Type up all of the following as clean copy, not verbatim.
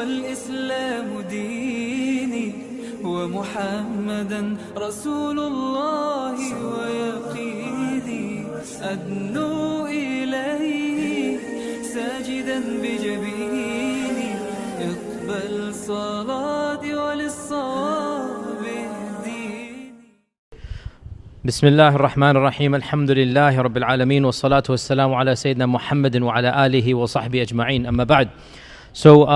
والإسلام ديني ومحمدا رسول الله ويقيني أدنو إليه ساجدا بجبيني اقبل صلاتي وللصواب اهديني. بسم الله الرحمن الرحيم. الحمد لله رب العالمين والصلاة والسلام على سيدنا محمد وعلى آله وصحبه أجمعين. أما بعد. So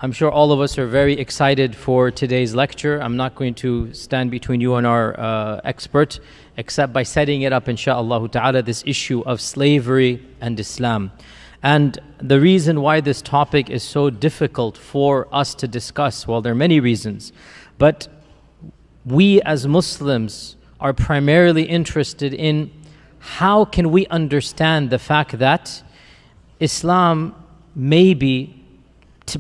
I'm sure all of us are very excited for today's lecture. I'm not going to stand between you and our expert except by setting it up, inshaAllah ta'ala, this issue of slavery and Islam. And the reason why this topic is so difficult for us to discuss, well, there are many reasons, but we as Muslims are primarily interested in how can we understand the fact that Islam maybe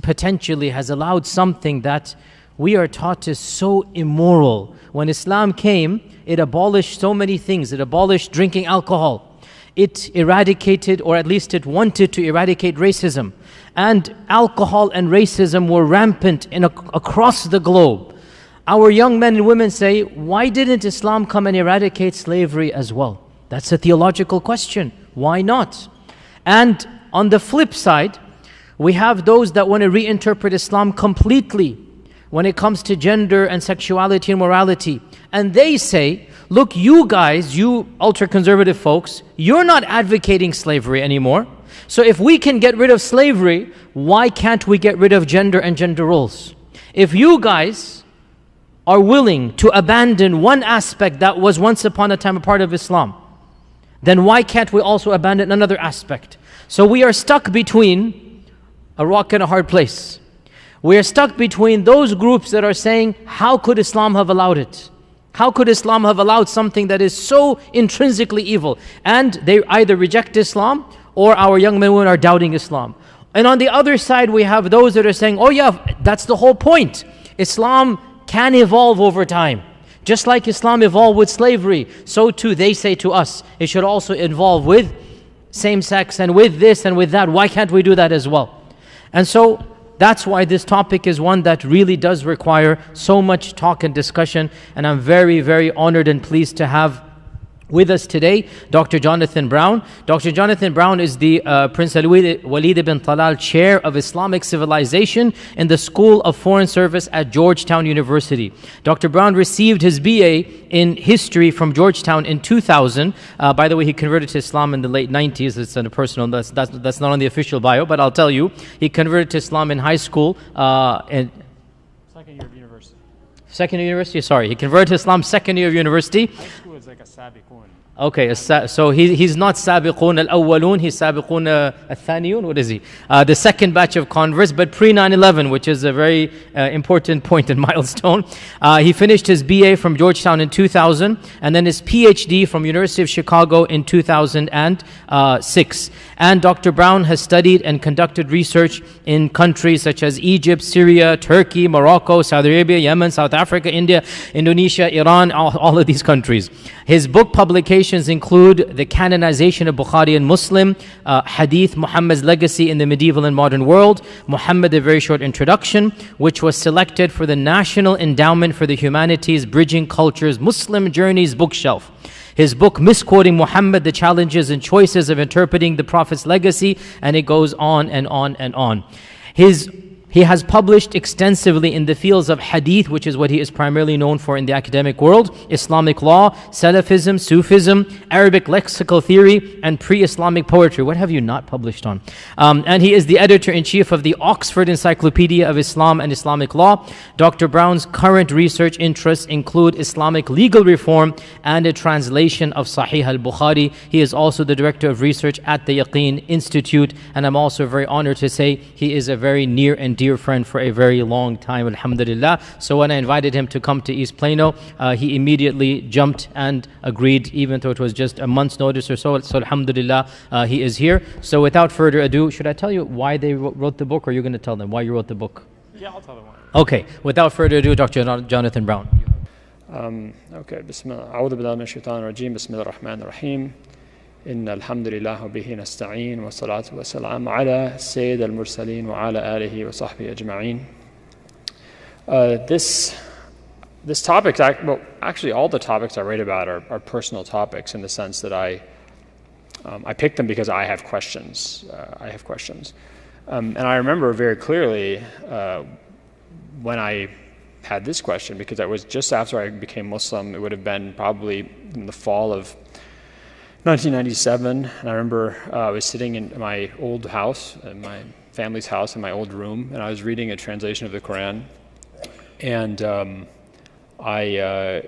potentially has allowed something that we are taught is so immoral. When Islam came, it abolished so many things. It abolished drinking alcohol. It eradicated, or at least it wanted to eradicate racism. And alcohol and racism were rampant across the globe. Our young men and women say, why didn't Islam come and eradicate slavery as well? That's a theological question. Why not? And on the flip side, we have those that want to reinterpret Islam completely when it comes to gender and sexuality and morality. And they say, look, you guys, you ultra-conservative folks, you're not advocating slavery anymore. So if we can get rid of slavery, why can't we get rid of gender and gender roles? If you guys are willing to abandon one aspect that was once upon a time a part of Islam, then why can't we also abandon another aspect? So we are stuck between a rock and a hard place. We are stuck between those groups that are saying, how could Islam have allowed it? How could Islam have allowed something that is so intrinsically evil? And they either reject Islam or our young men and women are doubting Islam. And on the other side, we have those that are saying, oh yeah, that's the whole point. Islam can evolve over time. Just like Islam evolved with slavery, so too they say to us, it should also evolve with same-sex and with this and with that. Why can't we do that as well? And so that's why this topic is one that really does require so much talk and discussion. And I'm very, very honored and pleased to have with us today Dr. Jonathan Brown. Dr. Jonathan Brown is the Prince Walid ibn Talal Chair of Islamic Civilization in the School of Foreign Service at Georgetown University. Dr. Brown received his BA in history from Georgetown in 2000. By the way, he converted to Islam in the late 90s. It's on a personal, that's not on the official bio, but I'll tell you, he converted to Islam in high school. Second year of university. Second year of university, sorry. He converted to Islam second year of university. High school is like a sabiqun. Okay, so he's not sabiqun al-awwalun, he's sabiqun al-thaniyun, what is he? The second batch of converts, but pre-9/11, which is a very important point and milestone. He finished his BA from Georgetown in 2000, and then his PhD from University of Chicago in 2006. And Dr. Brown has studied and conducted research in countries such as Egypt, Syria, Turkey, Morocco, Saudi Arabia, Yemen, South Africa, India, Indonesia, Iran, all of these countries. His book publications include The Canonization of Bukhari and Muslim, Hadith, Muhammad's Legacy in the Medieval and Modern World, Muhammad, A Very Short Introduction, which was selected for the National Endowment for the Humanities Bridging Cultures Muslim Journeys bookshelf. His book, Misquoting Muhammad, The Challenges and Choices of Interpreting the Prophet's Legacy, and it goes on and on and on. He has published extensively in the fields of hadith, which is what he is primarily known for in the academic world, Islamic law, Salafism, Sufism, Arabic lexical theory, and pre-Islamic poetry. What have you not published on? And he is the editor-in-chief of the Oxford Encyclopedia of Islam and Islamic Law. Dr. Brown's current research interests include Islamic legal reform and a translation of Sahih al-Bukhari. He is also the director of research at the Yaqeen Institute, and I'm also very honored to say he is a very near and dear friend for a very long time, alhamdulillah. So when I invited him to come to East Plano, he immediately jumped and agreed, even though it was just a month's notice or so. So alhamdulillah, he is here. So without further ado, should I tell you why they wrote the book, or are you going to tell them why you wrote the book? Yeah, I'll tell them why. Okay, without further ado, Dr. Jonathan Brown. Okay, Bismillah. أعوذ بالله من الشيطان الرجيم. بسم الله الرحمن الرحيم. إن الحمد لله وبه نستعين والصلاة والسلام على سيد المرسلين وعلى آله وصحبه أجمعين. This topic, well, actually all the topics I write about are personal topics in the sense that I pick them because I have questions. And I remember very clearly when I had this question, because that was just after I became Muslim. It would have been probably in the fall of 1997, and I remember I was sitting in my old house, in my family's house, in my old room, and I was reading a translation of the Quran, and I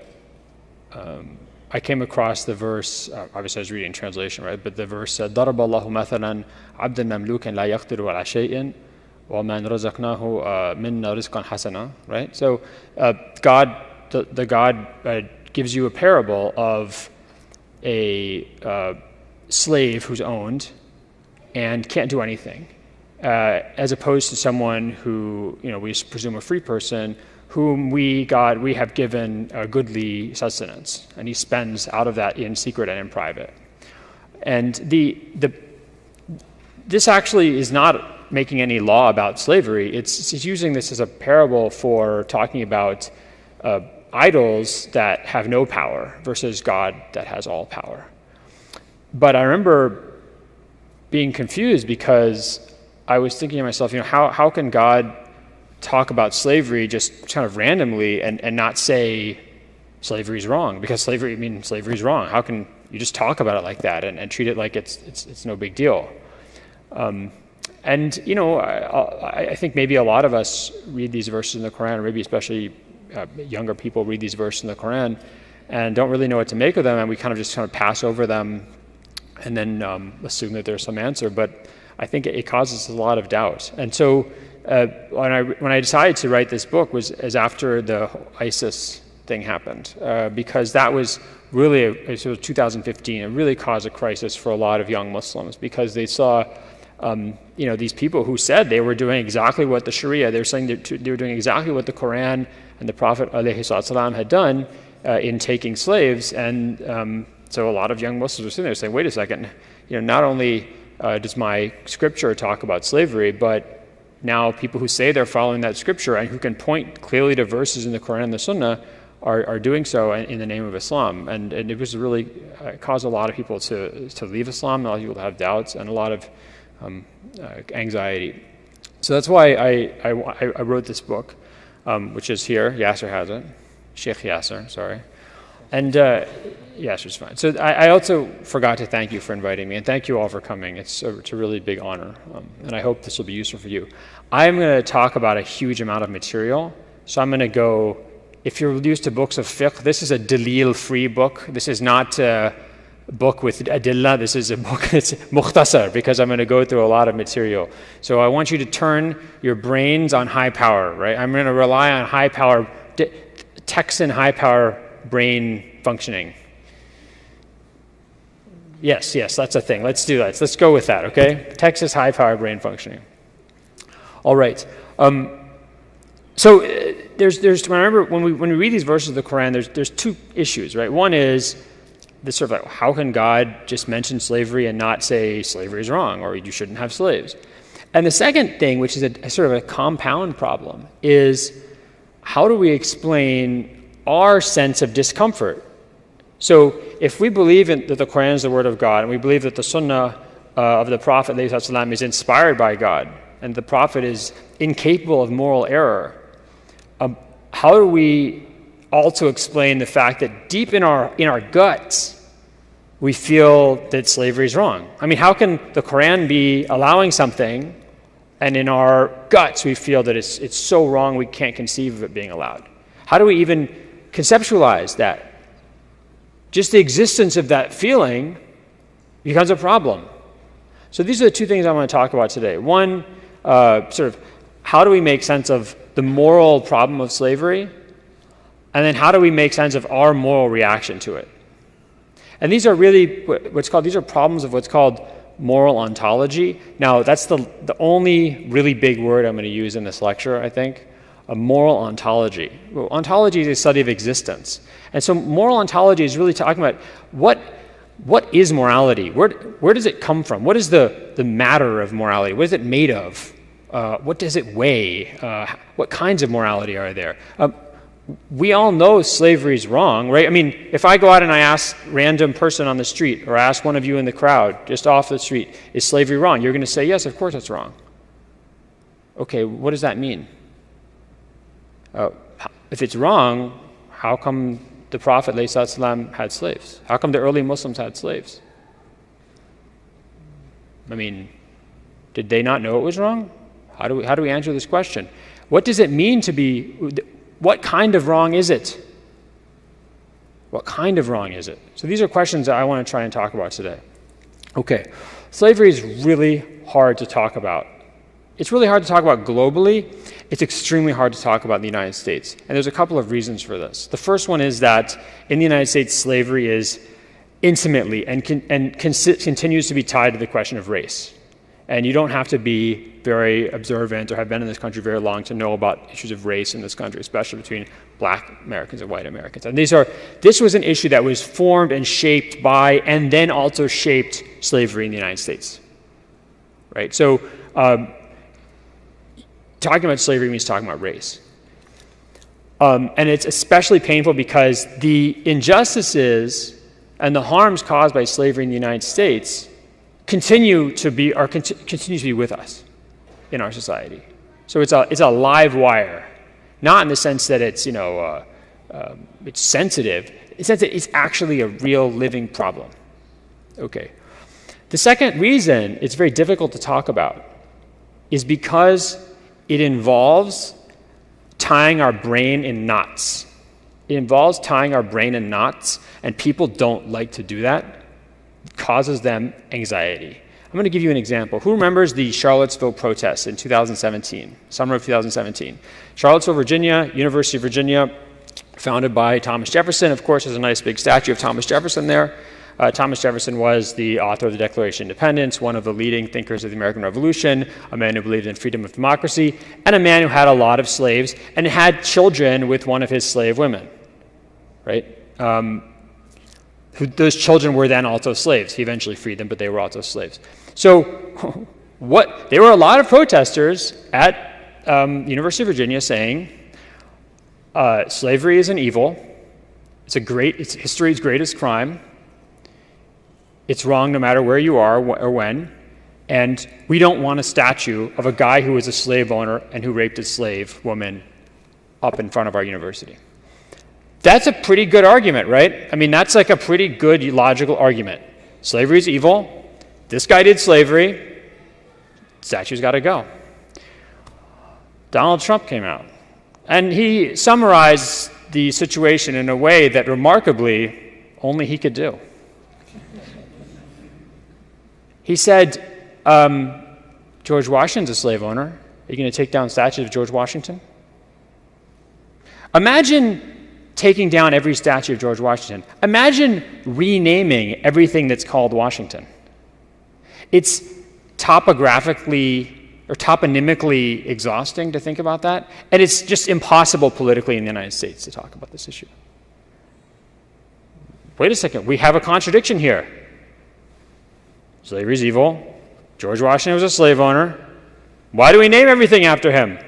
came across the verse. Obviously, I was reading translation, right? But the verse said, "ضرب الله مثلا عبدا مملوكا لا يقدر على شيء ومن رزقناه منا رزقا حسنا." Right? So, God, the God gives you a parable of a slave who's owned and can't do anything, as opposed to someone who, we presume a free person, whom we have given a goodly sustenance, and he spends out of that in secret and in private. And this actually is not making any law about slavery. It's using this as a parable for talking about idols that have no power versus God that has all power. But I remember being confused because I was thinking to myself, how can God talk about slavery just kind of randomly and not say slavery is wrong? Because slavery is wrong. How can you just talk about it like that and treat it like it's no big deal? I think maybe a lot of us read these verses in the Quran, or maybe especially younger people read these verses in the Quran and don't really know what to make of them, and we kind of pass over them and then assume that there's some answer. But I think it causes a lot of doubt. And so when I decided to write this book was after the ISIS thing happened, because that was really, it was 2015, it really caused a crisis for a lot of young Muslims, because they saw these people who said they were doing exactly what the Sharia, they were saying they were doing exactly what the Quran and the Prophet ﷺ had done in taking slaves. And so a lot of young Muslims were sitting there saying, wait a second, not only does my scripture talk about slavery, but now people who say they're following that scripture and who can point clearly to verses in the Quran and the Sunnah are doing so in the name of Islam. And it was really caused a lot of people to leave Islam, a lot of people to have doubts, and a lot of anxiety. So that's why I wrote this book, which is here. Yasser has it. Sheikh Yasser, sorry. And Yasser's fine. So I also forgot to thank you for inviting me, and thank you all for coming. It's a really big honor, and I hope this will be useful for you. I'm going to talk about a huge amount of material, so I'm going to go, if you're used to books of fiqh, this is a dalil-free book. This is not a book with adillah. This is a book that's mukhtasar, because I'm going to go through a lot of material. So I want you to turn your brains on high power, right? I'm going to rely on high power, Texan high power brain functioning. Yes, that's a thing. Let's do that. Let's go with that, okay? Texas high power brain functioning. All right. So there's when I remember when we read these verses of the Quran, there's two issues, right? One is this sort of like, how can God just mention slavery and not say slavery is wrong or you shouldn't have slaves? And the second thing, which is a sort of a compound problem, is how do we explain our sense of discomfort? So if we believe that the Quran is the word of God, and we believe that the Sunnah of the Prophet ﷺ is inspired by God, and the Prophet is incapable of moral error, how do we also explain the fact that deep in our guts we feel that slavery is wrong? I mean, how can the Quran be allowing something, and in our guts we feel that it's so wrong we can't conceive of it being allowed? How do we even conceptualize that? Just the existence of that feeling becomes a problem. So these are the two things I want to talk about today. One, sort of how do we make sense of the moral problem of slavery? And then how do we make sense of our moral reaction to it? And these are really these are problems of what's called moral ontology. Now, that's the only really big word I'm going to use in this lecture, I think. A moral ontology. Well, ontology is a study of existence. And so moral ontology is really talking about what is morality? Where does it come from? What is the matter of morality? What is it made of? What does it weigh? What kinds of morality are there? We all know slavery is wrong, right? I mean, if I go out and I ask a random person on the street, or I ask one of you in the crowd just off the street, is slavery wrong? You're going to say, yes, of course it's wrong. Okay, what does that mean? If it's wrong, how come the Prophet ﷺ had slaves? How come the early Muslims had slaves? I mean, did they not know it was wrong? How do we answer this question? What does it mean to be, what kind of wrong is it? What kind of wrong is it? So these are questions that I want to try and talk about today. Okay, slavery is really hard to talk about. It's really hard to talk about globally. It's extremely hard to talk about in the United States. And there's a couple of reasons for this. The first one is that in the United States, slavery is intimately and continues to be tied to the question of race. And you don't have to be very observant or have been in this country very long to know about issues of race in this country, especially between black Americans and white Americans. And this was an issue that was formed and shaped by and then also shaped slavery in the United States. Right? So talking about slavery means talking about race. And it's especially painful because the injustices and the harms caused by slavery in the United States continue to be with us in our society. So it's a live wire, not in the sense that it's it's sensitive. In the sense that it's actually a real living problem. Okay. The second reason it's very difficult to talk about is because it involves tying our brain in knots. It involves tying our brain in knots, and people don't like to do that. It causes them anxiety. I'm going to give you an example. Who remembers the Charlottesville protests in 2017, summer of 2017? Charlottesville, Virginia, University of Virginia, founded by Thomas Jefferson. Of course, there's a nice big statue of Thomas Jefferson there. Thomas Jefferson was the author of the Declaration of Independence, one of the leading thinkers of the American Revolution, a man who believed in freedom of democracy, and a man who had a lot of slaves and had children with one of his slave women, right? Those children were then also slaves. He eventually freed them, but they were also slaves. So there were a lot of protesters at University of Virginia saying slavery is an evil. It's history's greatest crime. It's wrong no matter where you are or when. And we don't want a statue of a guy who was a slave owner and who raped a slave woman up in front of our university. That's a pretty good argument, right? I mean, that's like a pretty good logical argument. Slavery is evil. This guy did slavery. Statue's got to go. Donald Trump came out, and he summarized the situation in a way that remarkably only he could do. He said, George Washington's a slave owner. Are you going to take down statues of George Washington? Imagine taking down every statue of George Washington. Imagine renaming everything that's called Washington. It's topographically or toponymically exhausting to think about that, and it's just impossible politically in the United States to talk about this issue. Wait a second, we have a contradiction here. Slavery is evil. George Washington was a slave owner. Why do we name everything after him?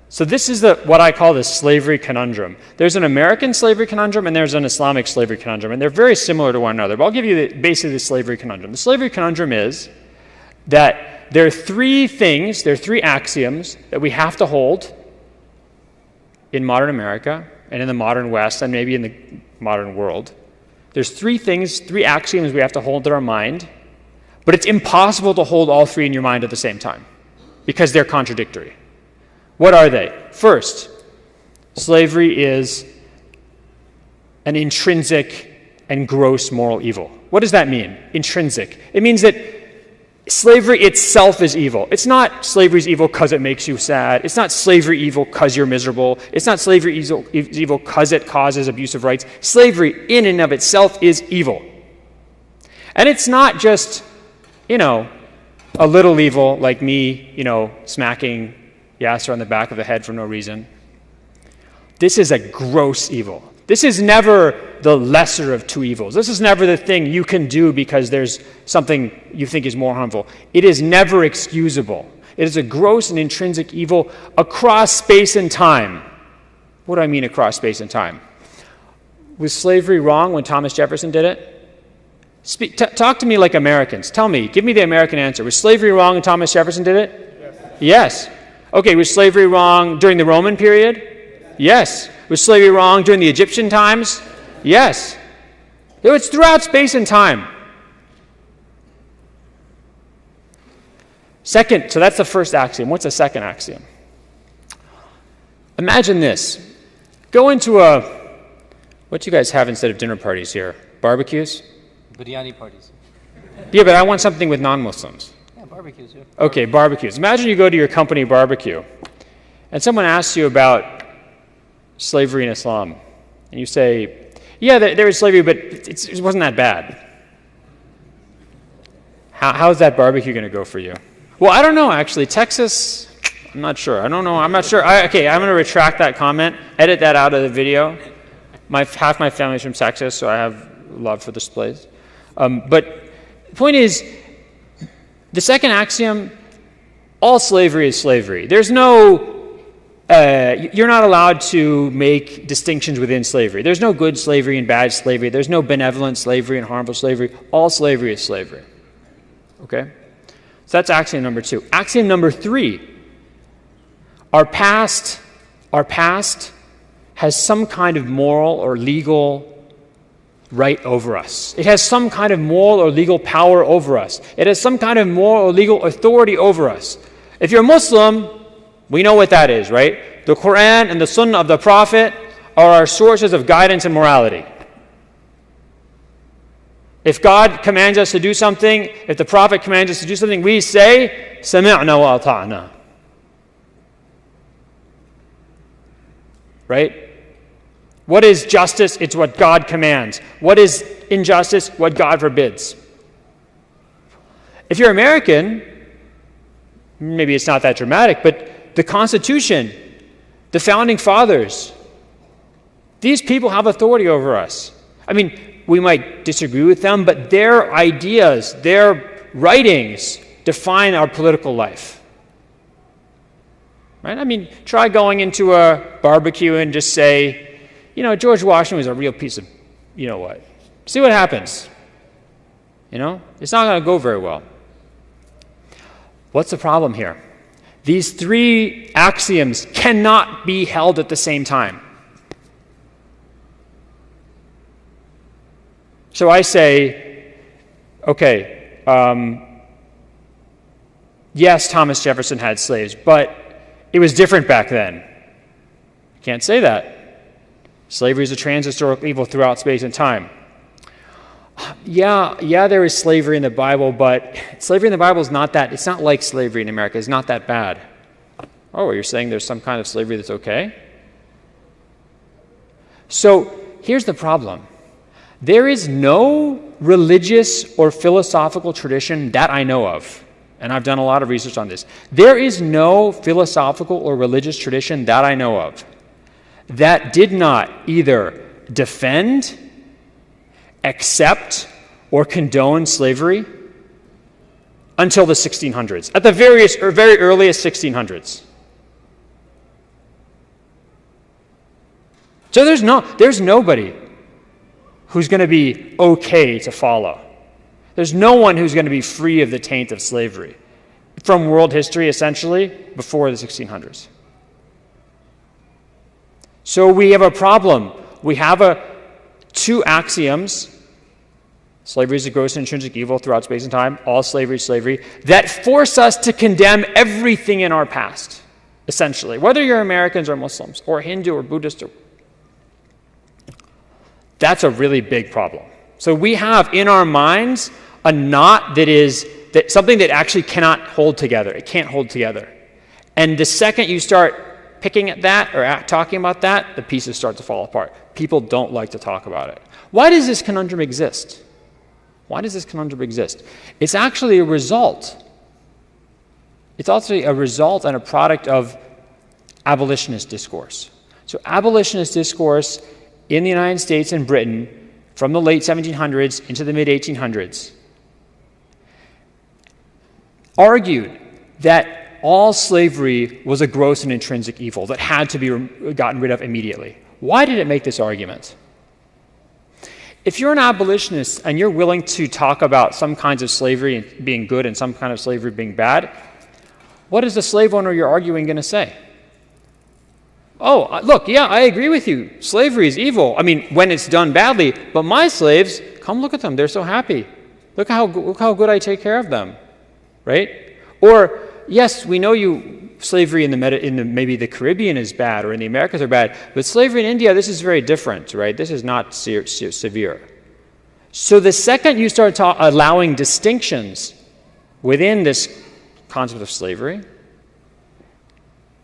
So this is what I call the slavery conundrum. There's an American slavery conundrum and there's an Islamic slavery conundrum, and they're very similar to one another. But I'll give you basically the slavery conundrum. The slavery conundrum is that there are three axioms that we have to hold in modern America and in the modern West and maybe in the modern world. There's three axioms we have to hold in our mind, but it's impossible to hold all three in your mind at the same time because they're contradictory. What are they? First, slavery is an intrinsic and gross moral evil. What does that mean? Intrinsic. It means that slavery itself is evil. It's not slavery's evil because it makes you sad. It's not slavery evil because you're miserable. It's not slavery evil because it causes abuse of rights. Slavery in and of itself is evil. And it's not just, a little evil like me, smacking Yasser on the back of the head for no reason. This is a gross evil. This is never the lesser of two evils. This is never the thing you can do because there's something you think is more harmful. It is never excusable. It is a gross and intrinsic evil across space and time. What do I mean across space and time? Was slavery wrong when Thomas Jefferson did it? Talk to me like Americans. Tell me, give me the American answer. Was slavery wrong when Thomas Jefferson did it? Yes. Okay, was slavery wrong during the Roman period? Yes. Was slavery wrong during the Egyptian times? Yes. It's throughout space and time. Second, so that's the first axiom. What's the second axiom? Imagine this. Go into what do you guys have instead of dinner parties here? Barbecues? Biryani parties. Yeah, but I want something with non-Muslims. Yeah, barbecues, yeah. Okay, barbecues. Imagine you go to your company barbecue, and someone asks you about slavery in Islam. And you say, yeah, there was slavery, but it wasn't that bad. How's that barbecue going to go for you? Well, I don't know, actually. Texas, I'm not sure. I don't know. I'm not sure. Okay, I'm going to retract that comment, edit that out of the video. Half my family's from Texas, so I have love for this place. But the point is, the second axiom, all slavery is slavery. There's no, you're not allowed to make distinctions within slavery. There's no good slavery and bad slavery. There's no benevolent slavery and harmful slavery. All slavery is slavery. Okay? So that's axiom number 2. Axiom number 3, our past has some kind of moral or legal right over us. It has some kind of moral or legal power over us. It has some kind of moral or legal authority over us. If you're Muslim, we know what that is, right? The Quran and the Sunnah of the Prophet are our sources of guidance and morality. If God commands us to do something, if the Prophet commands us to do something, we say, سَمِعْنَا وَأَطَعْنَا. Right? What is justice? It's what God commands. What is injustice? What God forbids. If you're American, maybe it's not that dramatic, but the Constitution, the Founding Fathers, these people have authority over us. I mean, we might disagree with them, but their ideas, their writings define our political life. Right? I mean, try going into a barbecue and just say, you know, George Washington was a real piece of, you know what. See what happens. You know, it's not going to go very well. What's the problem here? These 3 axioms cannot be held at the same time. So I say, okay, yes, Thomas Jefferson had slaves, but it was different back then. You can't say that. Slavery is a transhistoric evil throughout space and time. Yeah, there is slavery in the Bible, but slavery in the Bible is not that, it's not like slavery in America. It's not that bad. Oh, you're saying there's some kind of slavery that's okay? So here's the problem. There is no religious or philosophical tradition that I know of, and I've done a lot of research on this. There is no philosophical or religious tradition that I know of that did not either defend, accept, or condone slavery until the 1600s, at the very earliest 1600s. So there's nobody who's going to be okay to follow. There's no one who's going to be free of the taint of slavery from world history, essentially, before the 1600s. So we have a problem. We have 2 axioms. Slavery is a gross and intrinsic evil throughout space and time. All slavery is slavery. That force us to condemn everything in our past, essentially. Whether you're Americans or Muslims or Hindu or Buddhist. That's a really big problem. So we have in our minds a knot that something that actually cannot hold together. It can't hold together. And the second you start picking at that or talking about that, the pieces start to fall apart. People don't like to talk about it. Why does this conundrum exist? Why does this conundrum exist? It's actually a result. It's also a result and a product of abolitionist discourse. So abolitionist discourse in the United States and Britain from the late 1700s into the mid 1800s argued that all slavery was a gross and intrinsic evil that had to be gotten rid of immediately. Why did it make this argument? If you're an abolitionist and you're willing to talk about some kinds of slavery being good and some kind of slavery being bad, what is the slave owner you're arguing going to say? Oh, look, yeah, I agree with you. Slavery is evil. I mean, when it's done badly, but my slaves, come look at them. They're so happy. Look how good I take care of them, right? Or, yes, we know slavery in maybe the Caribbean is bad or in the Americas are bad, but slavery in India, this is very different, right? This is not severe. So the second you start allowing distinctions within this concept of slavery,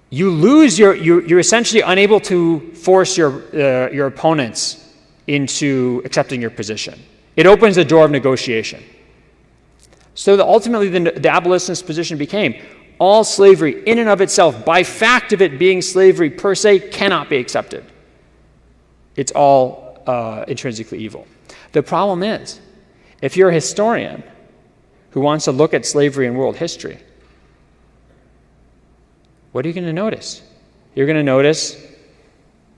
you lose you're essentially unable to force your opponents into accepting your position. It opens the door of negotiation. So ultimately the abolitionist position became all slavery in and of itself, by fact of it being slavery per se, cannot be accepted. It's all intrinsically evil. The problem is, if you're a historian who wants to look at slavery in world history, what are you going to notice? You're going to notice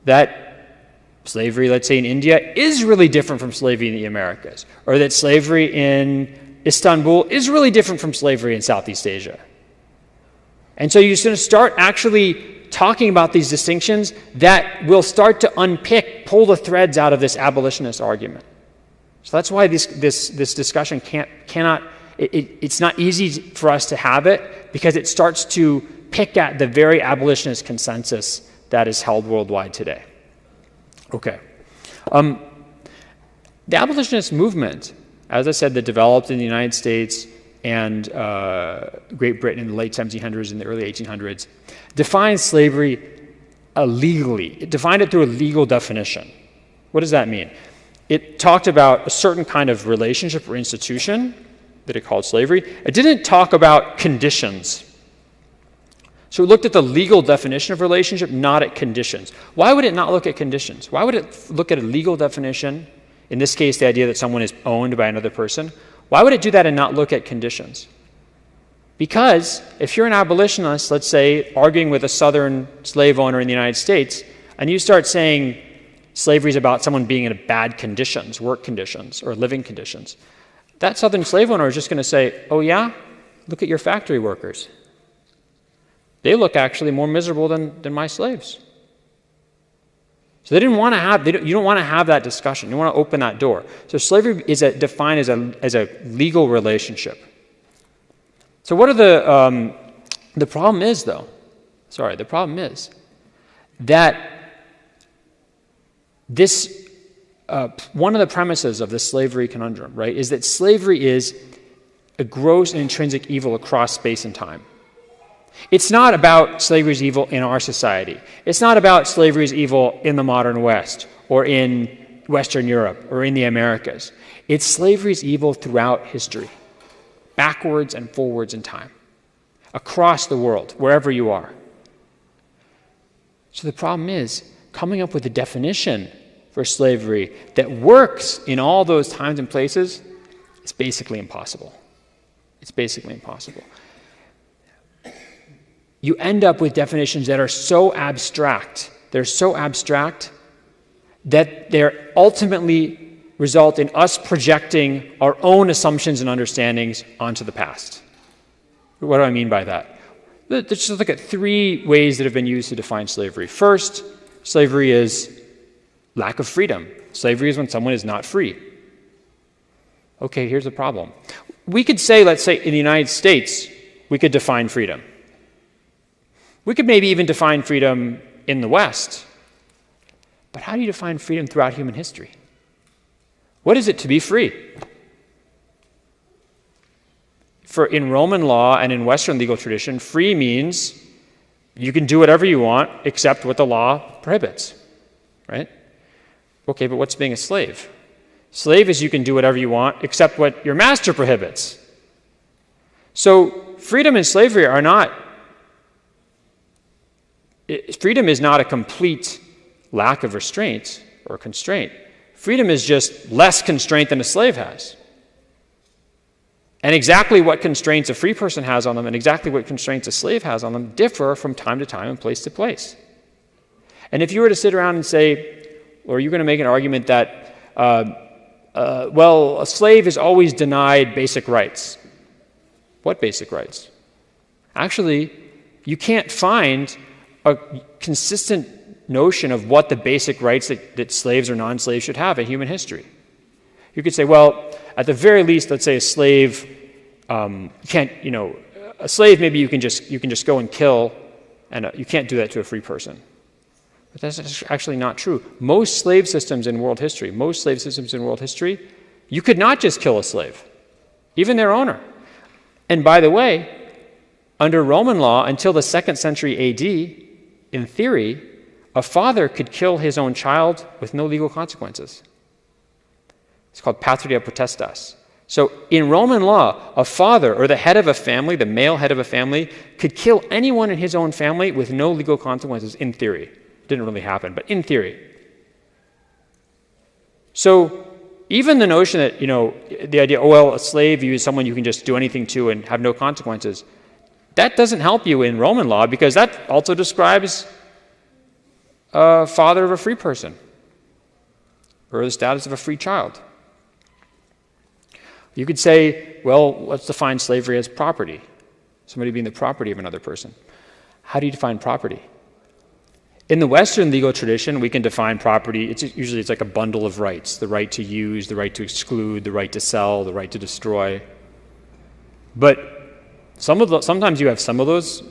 that slavery, let's say in India, is really different from slavery in the Americas, or that slavery in Istanbul is really different from slavery in Southeast Asia. And so you're going to start actually talking about these distinctions that will start to pull the threads out of this abolitionist argument. So that's why this discussion it's not easy for us to have it, because it starts to pick at the very abolitionist consensus that is held worldwide today. Okay. The abolitionist movement, as I said, that developed in the United States and Great Britain in the late 1700s and the early 1800s, defined slavery legally. It defined it through a legal definition. What does that mean? It talked about a certain kind of relationship or institution that it called slavery. It didn't talk about conditions. So it looked at the legal definition of relationship, not at conditions. Why would it not look at conditions? Why would it look at a legal definition, in this case the idea that someone is owned by another person? Why would it do that and not look at conditions? Because if you're an abolitionist, let's say, arguing with a southern slave owner in the United States, and you start saying slavery is about someone being in bad conditions, work conditions, or living conditions, that southern slave owner is just going to say, oh yeah? Look at your factory workers. They look actually more miserable than my slaves. So they didn't want to have. You don't want to have that discussion. You want to open that door. So slavery is defined as a legal relationship. So what are the problem is though? Sorry, the problem is that this one of the premises of the slavery conundrum, right, is that slavery is a gross and intrinsic evil across space and time. It's not about slavery's evil in our society. It's not about slavery's evil in the modern West or in Western Europe or in the Americas. It's slavery's evil throughout history, backwards and forwards in time, across the world, wherever you are. So the problem is coming up with a definition for slavery that works in all those times and places is basically impossible. It's basically impossible. You end up with definitions that are so abstract, that they ultimately result in us projecting our own assumptions and understandings onto the past. What do I mean by that? Let's just look at three ways that have been used to define slavery. First, slavery is lack of freedom. Slavery is when someone is not free. Okay, here's the problem. We could say, let's say in the United States, we could define freedom. We could maybe even define freedom in the West. But how do you define freedom throughout human history? What is it to be free? In Roman law and in Western legal tradition, free means you can do whatever you want except what the law prohibits, right? Okay, but what's being a slave? Slave is you can do whatever you want except what your master prohibits. So freedom and slavery are not. Freedom is not a complete lack of restraint. or constraint. Freedom is just less constraint than a slave has. And exactly what constraints a free person has on them and exactly what constraints a slave has on them differ from time to time and place to place. And if you were to sit around and say, or you're going to make an argument that, well, a slave is always denied basic rights. What basic rights? Actually, you can't find a consistent notion of what the basic rights that slaves or non-slaves should have in human history. You could say, well, at the very least, let's say a slave can't, a slave maybe you can just go and kill, and you can't do that to a free person. But that's actually not true. Most slave systems in world history, you could not just kill a slave, even their owner. And by the way, under Roman law, until the 2nd century AD, in theory, a father could kill his own child with no legal consequences. It's called patria potestas. So in Roman law, a father or the head of a family, the male head of a family, could kill anyone in his own family with no legal consequences in theory. It didn't really happen, but in theory. So even the notion that, the idea, a slave is someone you can just do anything to and have no consequences, that doesn't help you in Roman law because that also describes a father of a free person or the status of a free child. You could say, well, let's define slavery as property, somebody being the property of another person. How do you define property? In the Western legal tradition, we can define property, it's like a bundle of rights, the right to use, the right to exclude, the right to sell, the right to destroy. But sometimes you have some of those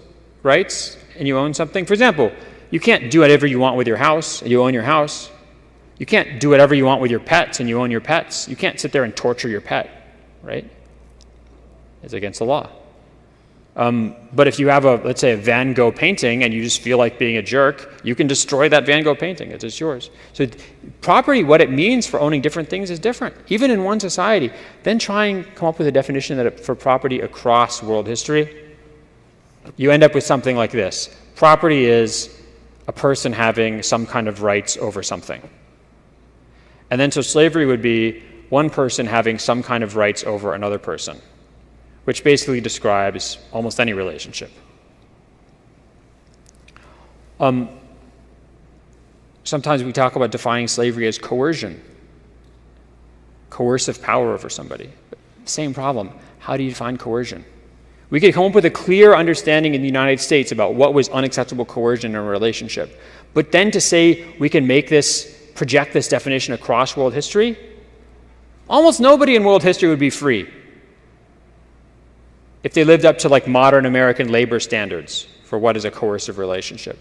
rights and you own something. For example, you can't do whatever you want with your house and you own your house. You can't do whatever you want with your pets and you own your pets. You can't sit there and torture your pet, right? It's against the law. But if you have let's say a Van Gogh painting and you just feel like being a jerk, you can destroy that Van Gogh painting. It's just yours. So property, what it means for owning different things is different, even in one society. Then try and come up with a definition for property across world history. You end up with something like this. Property is a person having some kind of rights over something. And then so slavery would be one person having some kind of rights over another person, which basically describes almost any relationship. Sometimes we talk about defining slavery as coercion, coercive power over somebody. Same problem. How do you define coercion? We could come up with a clear understanding in the United States about what was unacceptable coercion in a relationship. But then to say we can project this definition across world history, almost nobody in world history would be free if they lived up to like modern American labor standards for what is a coercive relationship.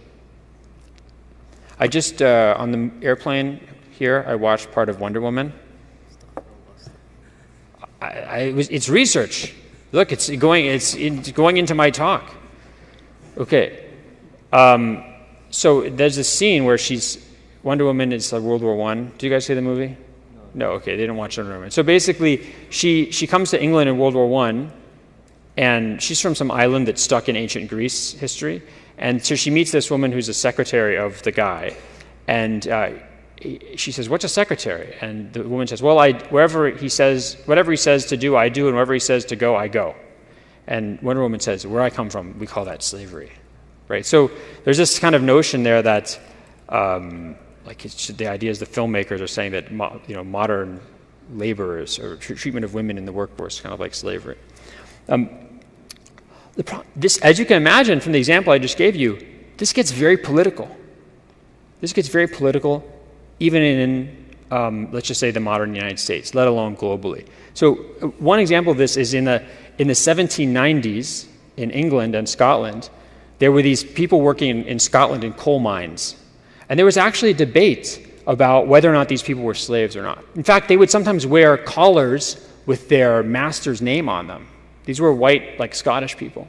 I just, on the airplane here, I watched part of Wonder Woman. It's research. Look, it's going into my talk. Okay. So there's this scene where Wonder Woman is World War I. Do you guys see the movie? No, okay, they didn't watch Wonder Woman. So basically, she comes to England in World War I, and she's from some island that's stuck in ancient Greece history. And so she meets this woman who's a secretary of the guy. And she says, "What's a secretary?" And the woman says, "Well, whatever he says to do, I do, and wherever he says to go, I go." And Wonder Woman says, "Where I come from, we call that slavery." Right? So there's this kind of notion there that, the idea is the filmmakers are saying that modern laborers or treatment of women in the workforce is kind of like slavery. As you can imagine from the example I just gave you, this gets very political. This gets very political, even in, let's just say, the modern United States, let alone globally. So one example of this is in the 1790s in England and Scotland, there were these people working in Scotland in coal mines. And there was actually a debate about whether or not these people were slaves or not. In fact, they would sometimes wear collars with their master's name on them. These were white, Scottish people.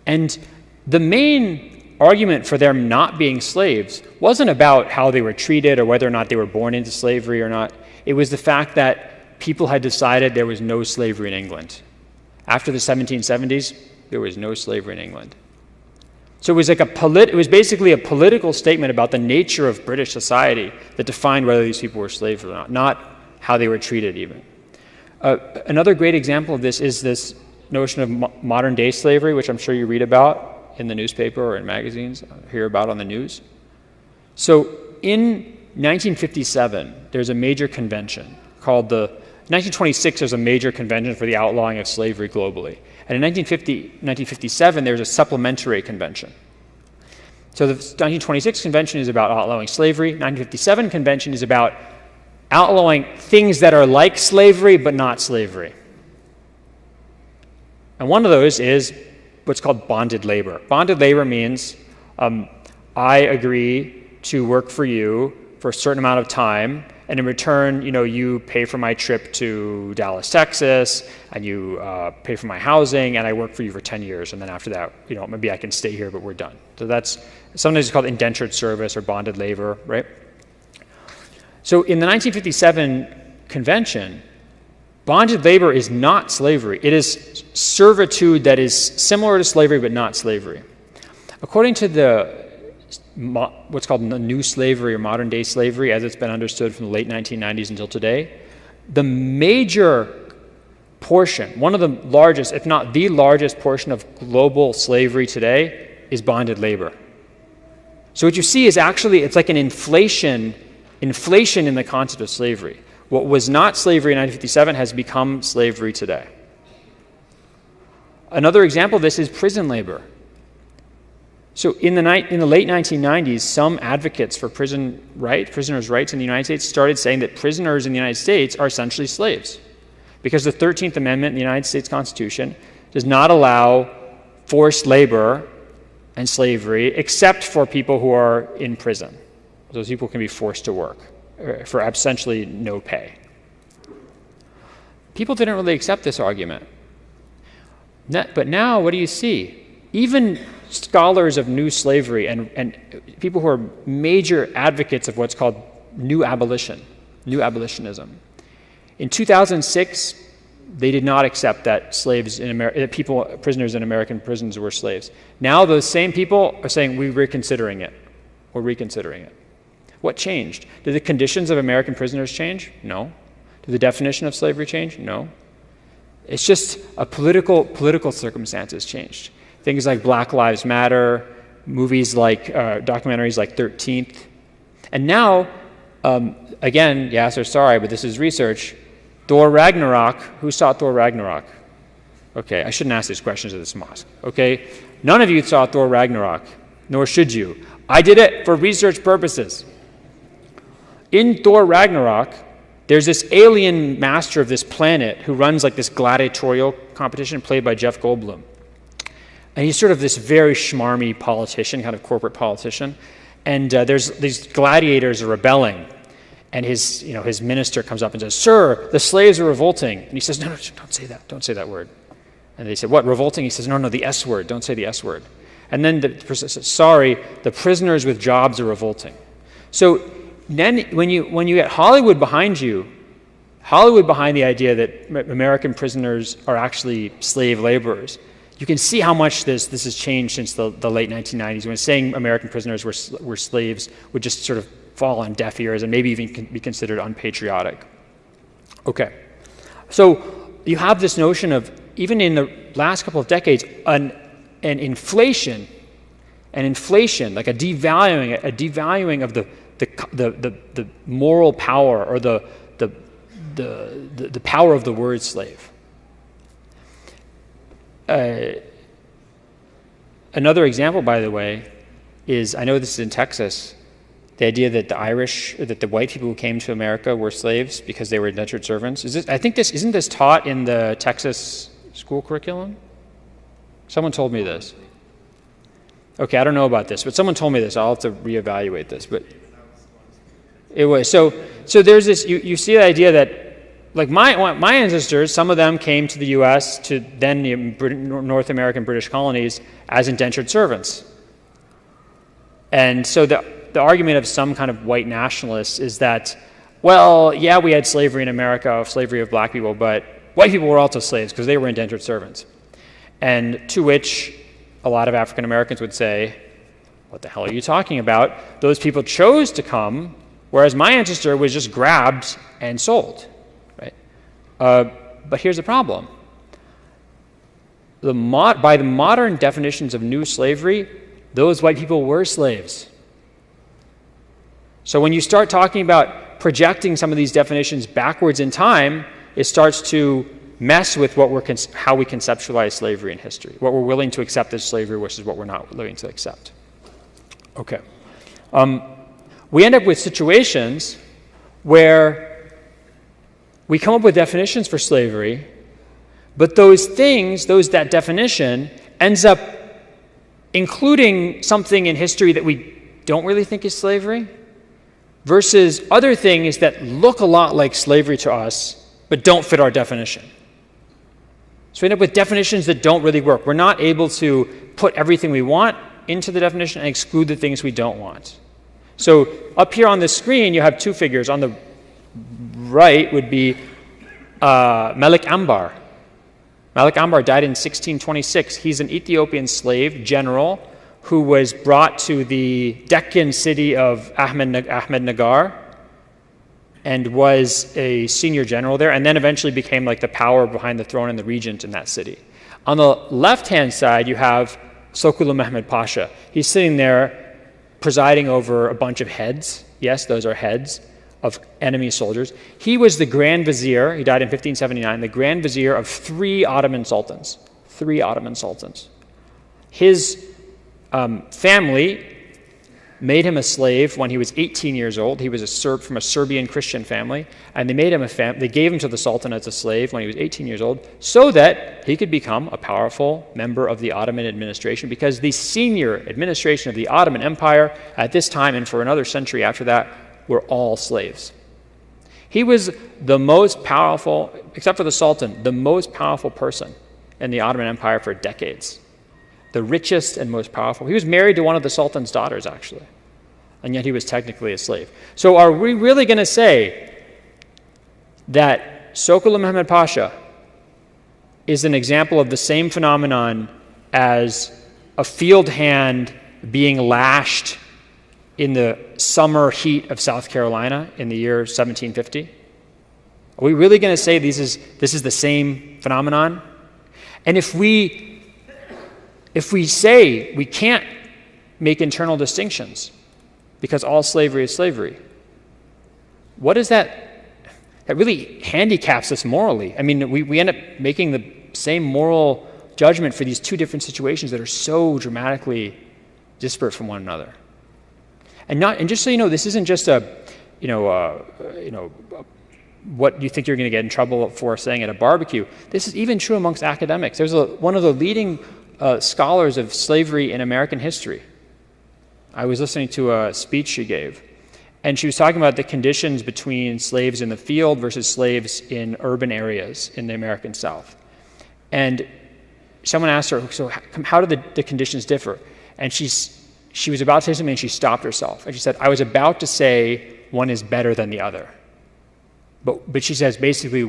And the main argument for them not being slaves wasn't about how they were treated or whether or not they were born into slavery or not. It was the fact that people had decided there was no slavery in England. After the 1770s, there was no slavery in England. So it was like it was basically a political statement about the nature of British society that defined whether these people were slaves or not how they were treated even. Another great example of this is this notion of modern day slavery, which I'm sure you read about in the newspaper or in magazines, hear about on the news. So in 1957, there's a major convention called 1926, there's a major convention for the outlawing of slavery globally. And in 1957, there's a supplementary convention. So the 1926 convention is about outlawing slavery. 1957 convention is about outlawing things that are like slavery but not slavery. And one of those is what's called bonded labor. Bonded labor means I agree to work for you for a certain amount of time, and in return, you pay for my trip to Dallas, Texas, and you pay for my housing, and I work for you for 10 years, and then after that, maybe I can stay here, but we're done. So that's sometimes it's called indentured service or bonded labor, right? So in the 1957 convention, bonded labor is not slavery. It is servitude that is similar to slavery, but not slavery. According to what's called the new slavery or modern day slavery as it's been understood from the late 1990s until today, the major portion, one of the largest, if not the largest portion of global slavery today is bonded labor. So what you see is actually, it's like an inflation in the concept of slavery. What was not slavery in 1957 has become slavery today. Another example of this is prison labor. So in the late 1990s, some advocates for prisoners' rights in the United States started saying that prisoners in the United States are essentially slaves, because the 13th Amendment in the United States Constitution does not allow forced labor and slavery except for people who are in prison. Those people can be forced to work for essentially no pay. People didn't really accept this argument. But now, what do you see? Even scholars of new slavery and people who are major advocates of what's called new abolitionism. In 2006, they did not accept that prisoners in American prisons were slaves. Now those same people are saying, we're reconsidering it. What changed? Did the conditions of American prisoners change? No. Did the definition of slavery change? No. It's just a political circumstances changed. Things like Black Lives Matter, movies like, documentaries like 13th. And now, again, Yasser, sorry, but this is research. Thor Ragnarok, who saw Thor Ragnarok? Okay, I shouldn't ask these questions at this mosque, okay? None of you saw Thor Ragnarok, nor should you. I did it for research purposes. In Thor Ragnarok, there's this alien master of this planet who runs like this gladiatorial competition played by Jeff Goldblum. And he's sort of this very schmarmy politician, kind of corporate politician. And there's these gladiators are rebelling. And his minister comes up and says, "Sir, the slaves are revolting." And he says, no, don't say that. Don't say that word. And they said, "What, revolting?" He says, no, the S word. Don't say the S word. And then the person says, "Sorry, the prisoners with jobs are revolting." So then when you get Hollywood behind the idea that American prisoners are actually slave laborers, you can see how much this has changed since the late 1990s, when saying American prisoners were slaves would just sort of fall on deaf ears and maybe even be considered unpatriotic. Okay, so you have this notion of, even in the last couple of decades, an inflation, like a devaluing of the moral power or the power of the word slave. Another example, by the way, is, I know this is in Texas, the idea that the white people who came to America were slaves because they were indentured servants. Isn't this taught in the Texas school curriculum? Someone told me this. Okay, I don't know about this, but someone told me this. I'll have to reevaluate this. But it was so there's this. You see the idea that, like my ancestors, some of them came to the U.S. to then North American British colonies as indentured servants. And so the argument of some kind of white nationalists is that, well, yeah, we had slavery in America, slavery of black people, but white people were also slaves because they were indentured servants. And to which a lot of African Americans would say, what the hell are you talking about? Those people chose to come, whereas my ancestor was just grabbed and sold, right? But here's the problem. By the modern definitions of new slavery, those white people were slaves. So when you start talking about projecting some of these definitions backwards in time, it starts to mess with how we conceptualize slavery in history, what we're willing to accept as slavery versus what we're not willing to accept. Okay. We end up with situations where we come up with definitions for slavery, but that definition ends up including something in history that we don't really think is slavery versus other things that look a lot like slavery to us but don't fit our definition. So we end up with definitions that don't really work. We're not able to put everything we want into the definition and exclude the things we don't want. So up here on the screen, you have two figures. On the right would be Melik Ambar. Melik Ambar died in 1626. He's an Ethiopian slave general who was brought to the Deccan city of Ahmednagar and was a senior general there, and then eventually became like the power behind the throne and the regent in that city. On the left-hand side, you have Sokulu Mehmed Pasha. He's sitting there presiding over a bunch of heads. Yes, those are heads of enemy soldiers. He was the Grand Vizier, he died in 1579, the Grand Vizier of three Ottoman sultans. His family made him a slave when he was 18 years old. He was a Serb from a Serbian Christian family, and they made him they gave him to the Sultan as a slave when he was 18 years old so that he could become a powerful member of the Ottoman administration, because the senior administration of the Ottoman Empire at this time and for another century after that were all slaves. He was the most powerful, except for the Sultan, the most powerful person in the Ottoman Empire for decades. The richest and most powerful. He was married to one of the Sultan's daughters, actually, and yet he was technically a slave. So are we really going to say that Sokulu Mehmed Pasha is an example of the same phenomenon as a field hand being lashed in the summer heat of South Carolina in the year 1750? Are we really going to say this is the same phenomenon? And if we say we can't make internal distinctions because all slavery is slavery, what is that? That really handicaps us morally. I mean, we end up making the same moral judgment for these two different situations that are so dramatically disparate from one another. And just so you know, this isn't just what you think you're going to get in trouble for saying at a barbecue. This is even true amongst academics. There's one of the leading scholars of slavery in American history. I was listening to a speech she gave, and she was talking about the conditions between slaves in the field versus slaves in urban areas in the American South. And someone asked her, so how do the conditions differ? And she was about to say something, and she stopped herself. And she said, I was about to say one is better than the other. But she says, basically,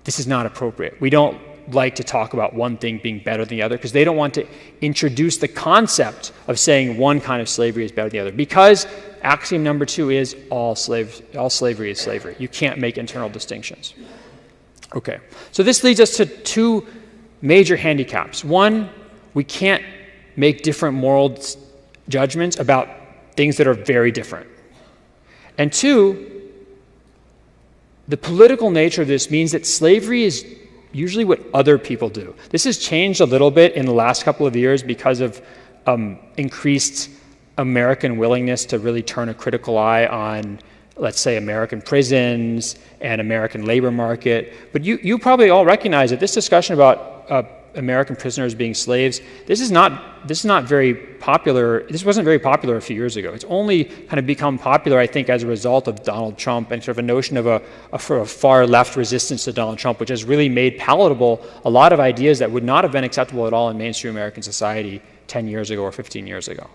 this is not appropriate. We don't like to talk about one thing being better than the other because they don't want to introduce the concept of saying one kind of slavery is better than the other, because axiom number 2 is all slavery is slavery. You can't make internal distinctions. Okay, so this leads us to two major handicaps. One, we can't make different moral judgments about things that are very different. And two, the political nature of this means that slavery is usually what other people do. This has changed a little bit in the last couple of years because of increased American willingness to really turn a critical eye on, let's say, American prisons and American labor market. But you probably all recognize that this discussion about American prisoners being slaves, this is not very popular. This wasn't very popular a few years ago. It's only kind of become popular, I think, as a result of Donald Trump and sort of a notion of a far left resistance to Donald Trump, which has really made palatable a lot of ideas that would not have been acceptable at all in mainstream American society 10 years ago or 15 years ago.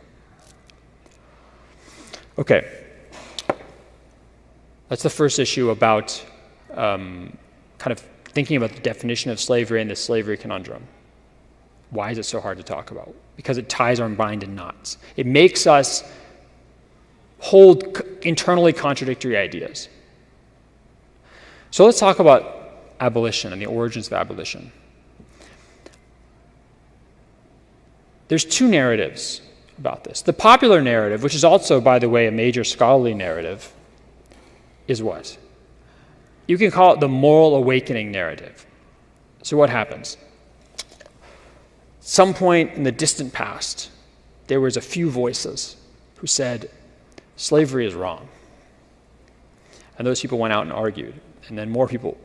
Okay. That's the first issue about kind of thinking about the definition of slavery and the slavery conundrum. Why is it so hard to talk about? Because it ties our mind in knots. It makes us hold internally contradictory ideas. So let's talk about abolition and the origins of abolition. There's two narratives about this. The popular narrative, which is also, by the way, a major scholarly narrative, is what? You can call it the moral awakening narrative. So what happens? Some point in the distant past, there was a few voices who said, slavery is wrong. And those people went out and argued. And then more people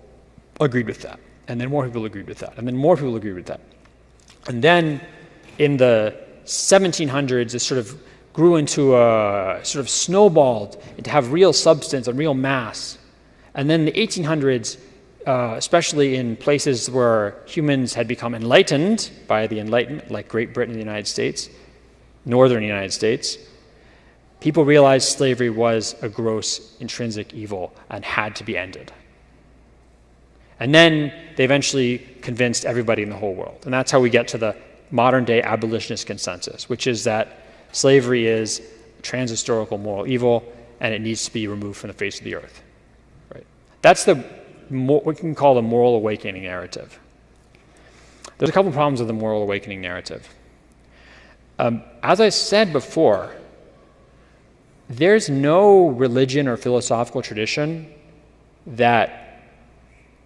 agreed with that. And then more people agreed with that. And then more people agreed with that. And then in the 1700s, this sort of grew into a sort of snowballed to have real substance and real mass. And then in the 1800s, especially in places where humans had become enlightened by the Enlightenment, like Great Britain and the United States, northern United States, people realized slavery was a gross intrinsic evil and had to be ended. And then they eventually convinced everybody in the whole world. And that's how we get to the modern-day abolitionist consensus, which is that slavery is a transhistorical moral evil and it needs to be removed from the face of the earth. Right? That's what we can call the moral awakening narrative. There's a couple problems with the moral awakening narrative. As I said before, there's no religion or philosophical tradition that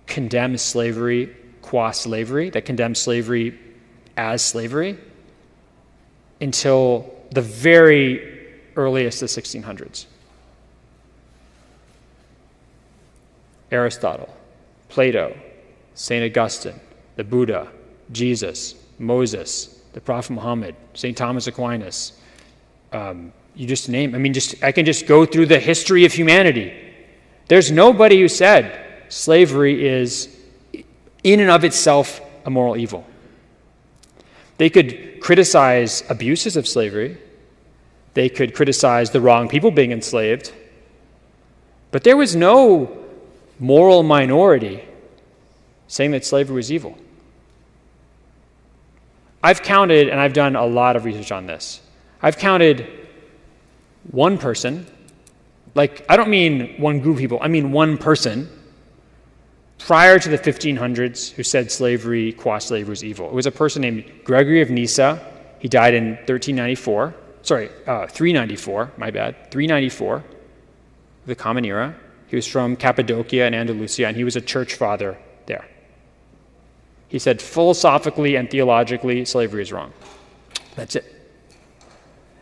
condemns slavery qua slavery, that condemns slavery as slavery, until the very earliest of the 1600s. Aristotle, Plato, St. Augustine, the Buddha, Jesus, Moses, the Prophet Muhammad, St. Thomas Aquinas, you just name, I can just go through the history of humanity. There's nobody who said slavery is in and of itself a moral evil. They could criticize abuses of slavery. They could criticize the wrong people being enslaved. But there was no moral minority saying that slavery was evil. I've counted, and I've done a lot of research on this, I've counted one person, I don't mean one group of people, I mean one person, prior to the 1500s who said slavery qua slavery was evil. It was a person named Gregory of Nyssa. He died in 394, the Common Era. He was from Cappadocia and Andalusia, and he was a church father there. He said philosophically and theologically, slavery is wrong. That's it.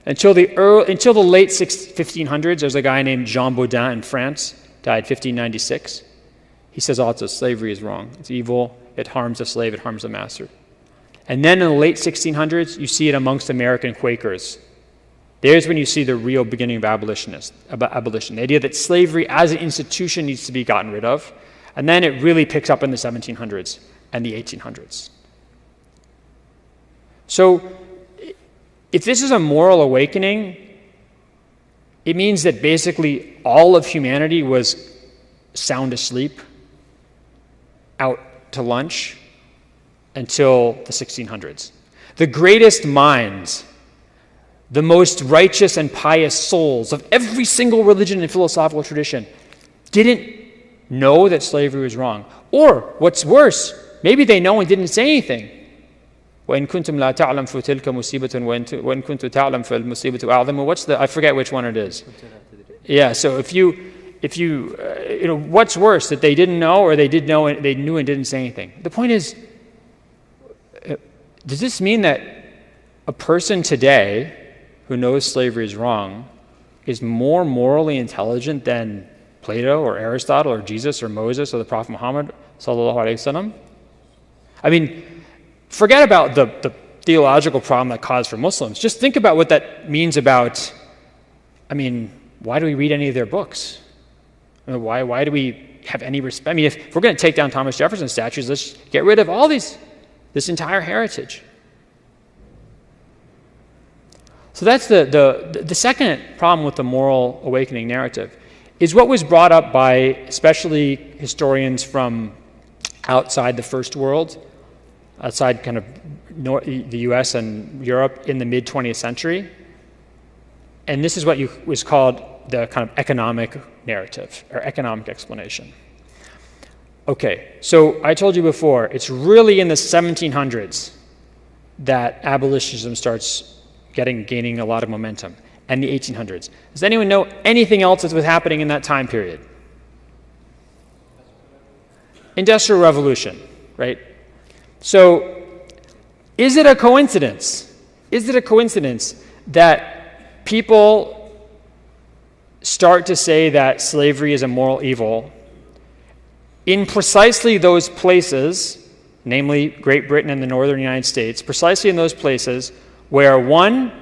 Until the late 1500s, there's a guy named Jean Baudin in France, died 1596. He says also slavery is wrong. It's evil. It harms the slave. It harms the master. And then in the late 1600s, you see it amongst American Quakers. There's when you see the real beginning of abolition. The idea that slavery as an institution needs to be gotten rid of. And then it really picks up in the 1700s and the 1800s. So if this is a moral awakening, it means that basically all of humanity was sound asleep, out to lunch, until the 1600s. The greatest minds, the most righteous and pious souls of every single religion and philosophical tradition didn't know that slavery was wrong. Or, what's worse, maybe they know and didn't say anything. وَإِن كُنْتُمْ لَا تَعْلَمْ فَتِلْكَ مُصِيبَةٌ وَإِن كُنْتُ تَعْلَمْ فَالْمُصِيبَةُ أَعْظَمُ. I forget which one it is. Yeah, so if you what's worse, that they didn't know or they did know and they knew and didn't say anything? The point is, does this mean that a person today who knows slavery is wrong is more morally intelligent than Plato or Aristotle or Jesus or Moses or the Prophet Muhammad sallallahu alaihi wasallam? I mean, forget about the theological problem that caused for Muslims. Just think about what that means about, why do we read any of their books? Why do we have any respect? If we're going to take down Thomas Jefferson statues, let's get rid of all this entire heritage. So that's the second problem with the moral awakening narrative, is what was brought up by especially historians from outside the first world, outside kind of the US and Europe in the mid 20th century. And this is what was called the kind of economic narrative or economic explanation. Okay, so I told you before, it's really in the 1700s that abolitionism starts gaining a lot of momentum, and the 1800s. Does anyone know anything else that was happening in that time period? Industrial Revolution, right? So, is it a coincidence? Is it a coincidence that people start to say that slavery is a moral evil in precisely those places, namely Great Britain and the northern United States, precisely in those places where, one,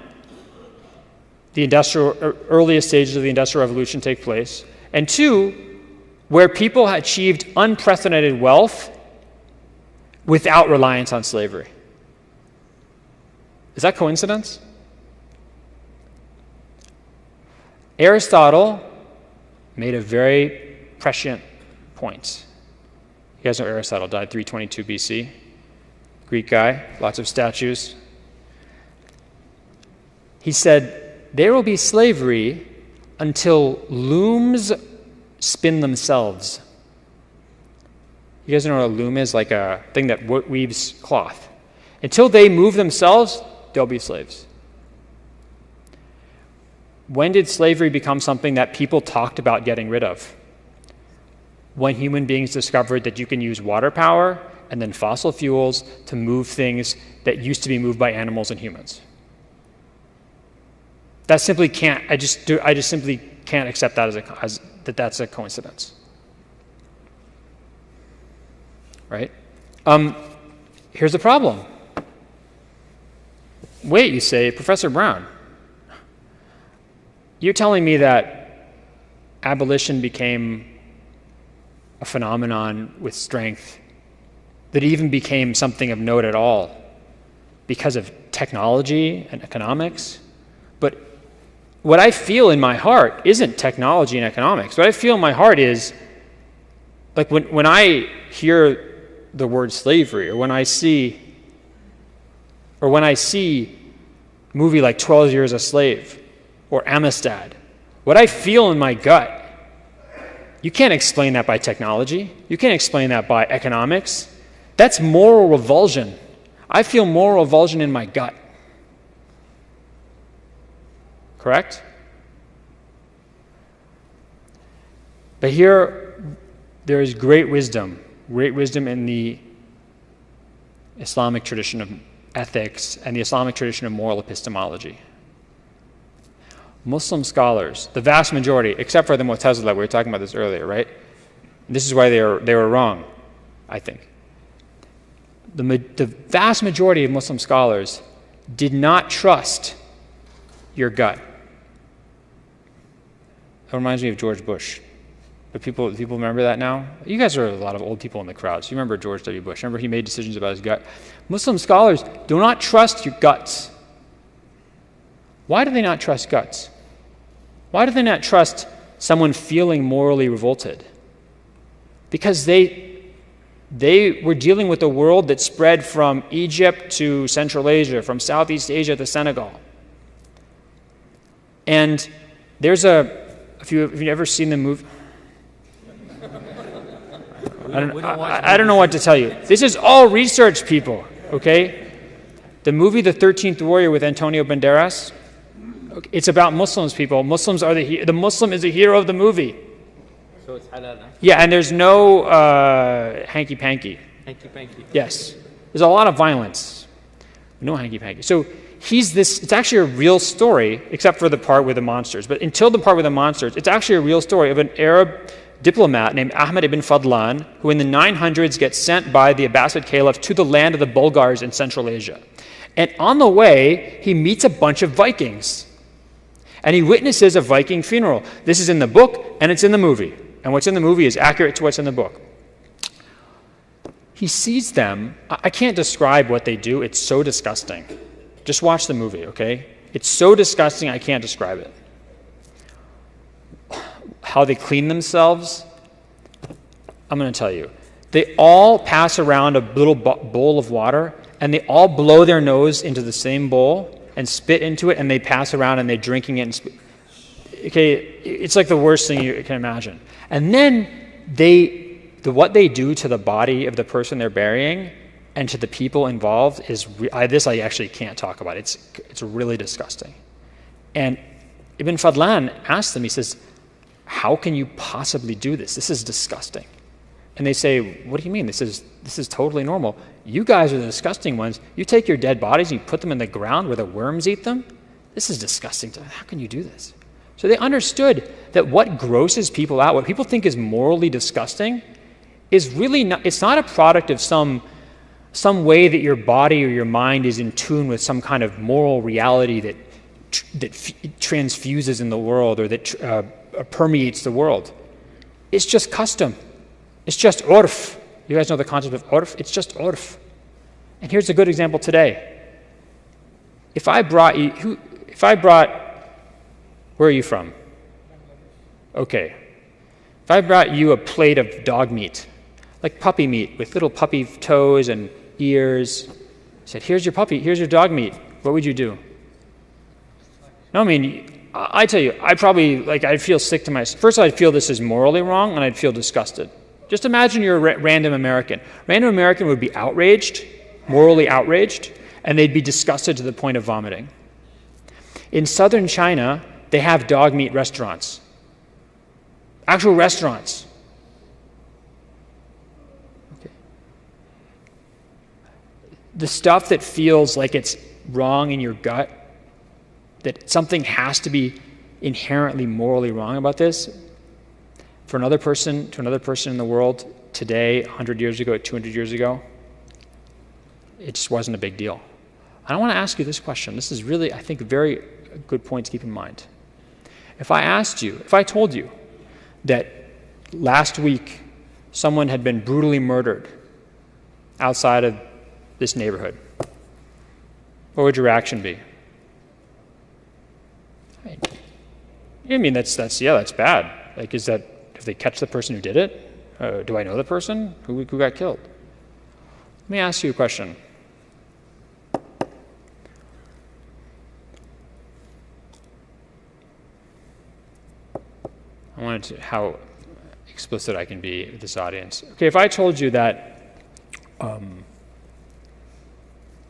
the earliest stages of the Industrial Revolution take place, and two, where people had achieved unprecedented wealth without reliance on slavery? Is that coincidence? Aristotle made a very prescient point. You guys know Aristotle died 322 BC. Greek guy, lots of statues. He said, there will be slavery until looms spin themselves. You guys know what a loom is? Like a thing that weaves cloth. Until they move themselves, there'll be slaves. When did slavery become something that people talked about getting rid of? When human beings discovered that you can use water power and then fossil fuels to move things that used to be moved by animals and humans. That simply can't, I just simply can't accept that that that's a coincidence. Right? Here's the problem. Wait, you say, Professor Brown, you're telling me that abolition became a phenomenon with strength, that even became something of note at all because of technology and economics? But what I feel in my heart isn't technology and economics. What I feel in my heart is, like when I hear the word slavery, or when I see a movie like 12 Years a Slave or Amistad, what I feel in my gut, you can't explain that by technology. You can't explain that by economics. That's moral revulsion. I feel moral revulsion in my gut. Correct? But here, there is great wisdom in the Islamic tradition of ethics and the Islamic tradition of moral epistemology. Muslim scholars, the vast majority, except for the Mu'tazila, we were talking about this earlier, right? This is why they were wrong, I think. The vast majority of Muslim scholars did not trust your gut. That reminds me of George Bush. But people remember that now? You guys are a lot of old people in the crowd, so you remember George W. Bush. Remember he made decisions about his gut. Muslim scholars do not trust your guts. Why do they not trust guts? Why do they not trust someone feeling morally revolted? Because they were dealing with a world that spread from Egypt to Central Asia, from Southeast Asia to Senegal. And there's have you ever seen the movie? I don't know what to tell you. This is all research, people, okay? The movie The 13th Warrior with Antonio Banderas, it's about Muslims, people. The Muslim is the hero of the movie. So it's halal, huh? Yeah, and there's no hanky-panky. Hanky-panky. Yes. There's a lot of violence. No hanky-panky. So it's actually a real story, except for the part with the monsters. But until the part with the monsters, it's actually a real story of an Arab diplomat named Ahmed ibn Fadlan, who in the 900s gets sent by the Abbasid Caliph to the land of the Bulgars in Central Asia. And on the way, he meets a bunch of Vikings. And he witnesses a Viking funeral. This is in the book, and it's in the movie. And what's in the movie is accurate to what's in the book. He sees them. I can't describe what they do. It's so disgusting. Just watch the movie, okay? It's so disgusting, I can't describe it. How they clean themselves, I'm going to tell you. They all pass around a little bowl of water, and they all blow their nose into the same bowl and spit into it, and they pass around and they're drinking it. Okay, it's like the worst thing you can imagine. And then what they do to the body of the person they're burying and to the people involved is this I actually can't talk about. It's really disgusting. And Ibn Fadlan asked them, he says, how can you possibly do this? This is disgusting. And they say, what do you mean? This is totally normal. You guys are the disgusting ones. You take your dead bodies and you put them in the ground where the worms eat them? This is disgusting. How can you do this? So they understood that what grosses people out, what people think is morally disgusting, is really not, it's not a product of some way that your body or your mind is in tune with some kind of moral reality that transfuses in the world or that permeates the world. It's just custom. It's just urf. You guys know the concept of urf? It's just urf. And here's a good example today. If I brought, where are you from? Okay. If I brought you a plate of dog meat, like puppy meat with little puppy toes and ears, said, here's your dog meat, what would you do? No, I mean, I tell you, I'd feel sick to myself. First, I'd feel this is morally wrong, and I'd feel disgusted. Just imagine you're a random American. Random American would be outraged, morally outraged, and they'd be disgusted to the point of vomiting. In southern China, they have dog meat restaurants. Actual restaurants. Okay. The stuff that feels like it's wrong in your gut, that something has to be inherently morally wrong about this, for another person in the world today, 100 years ago, 200 years ago, it just wasn't a big deal. I want to ask you this question. This is really, I think, a very good point to keep in mind. If I told you that last week someone had been brutally murdered outside of this neighborhood, what would your reaction be? I mean, that's bad. Like, is that, if they catch the person who did it? Do I know the person who got killed? Let me ask you a question. I wanted to, how explicit I can be with this audience. Okay, if I told you that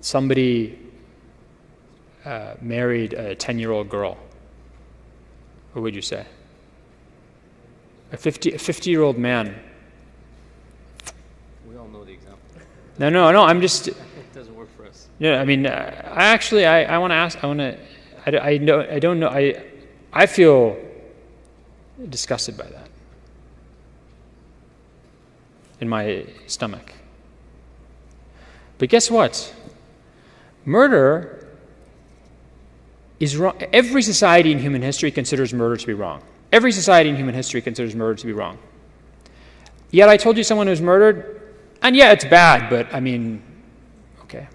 somebody married a 10-year-old girl, what would you say? A 50-year-old man. We all know the example. No, I'm just... It doesn't work for us. Yeah, I mean, I want to ask, I don't know, I feel disgusted by that in my stomach. But guess what? Murder is wrong. Every society in human history considers murder to be wrong. Every society in human history considers murder to be wrong. Yet I told you someone who's murdered, and yeah, it's bad, but I mean, okay.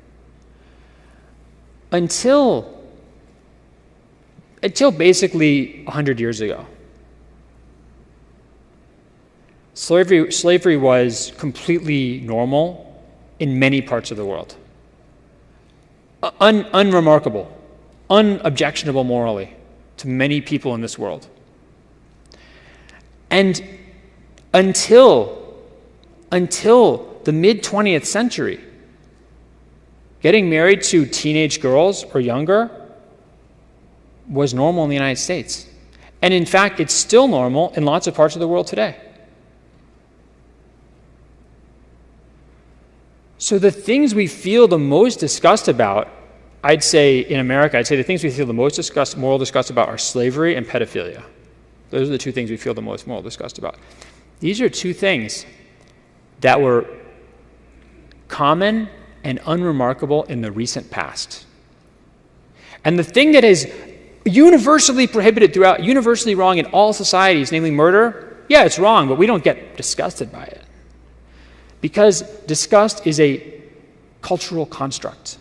Until basically 100 years ago, slavery was completely normal in many parts of the world. Unremarkable, unobjectionable morally to many people in this world. And until the mid-20th century, getting married to teenage girls or younger was normal in the United States. And in fact, it's still normal in lots of parts of the world today. So the things we feel the most disgust about, I'd say in America, the things we feel the most moral disgust about are slavery and pedophilia. Those are the two things we feel the most moral disgust about. These are two things that were common and unremarkable in the recent past. And the thing that is universally prohibited throughout, universally wrong in all societies, namely murder, yeah, it's wrong, but we don't get disgusted by it. Because disgust is a cultural construct.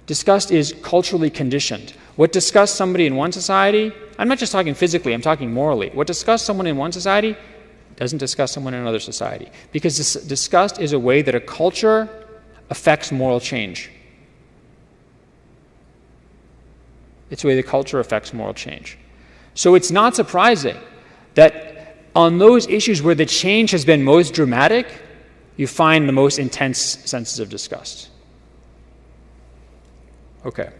Disgust is culturally conditioned. What disgusts somebody in one society, I'm not just talking physically, I'm talking morally. What disgusts someone in one society doesn't disgust someone in another society. Because disgust is a way that a culture affects moral change. It's the way the culture affects moral change. So it's not surprising that on those issues where the change has been most dramatic, you find the most intense senses of disgust. Okay.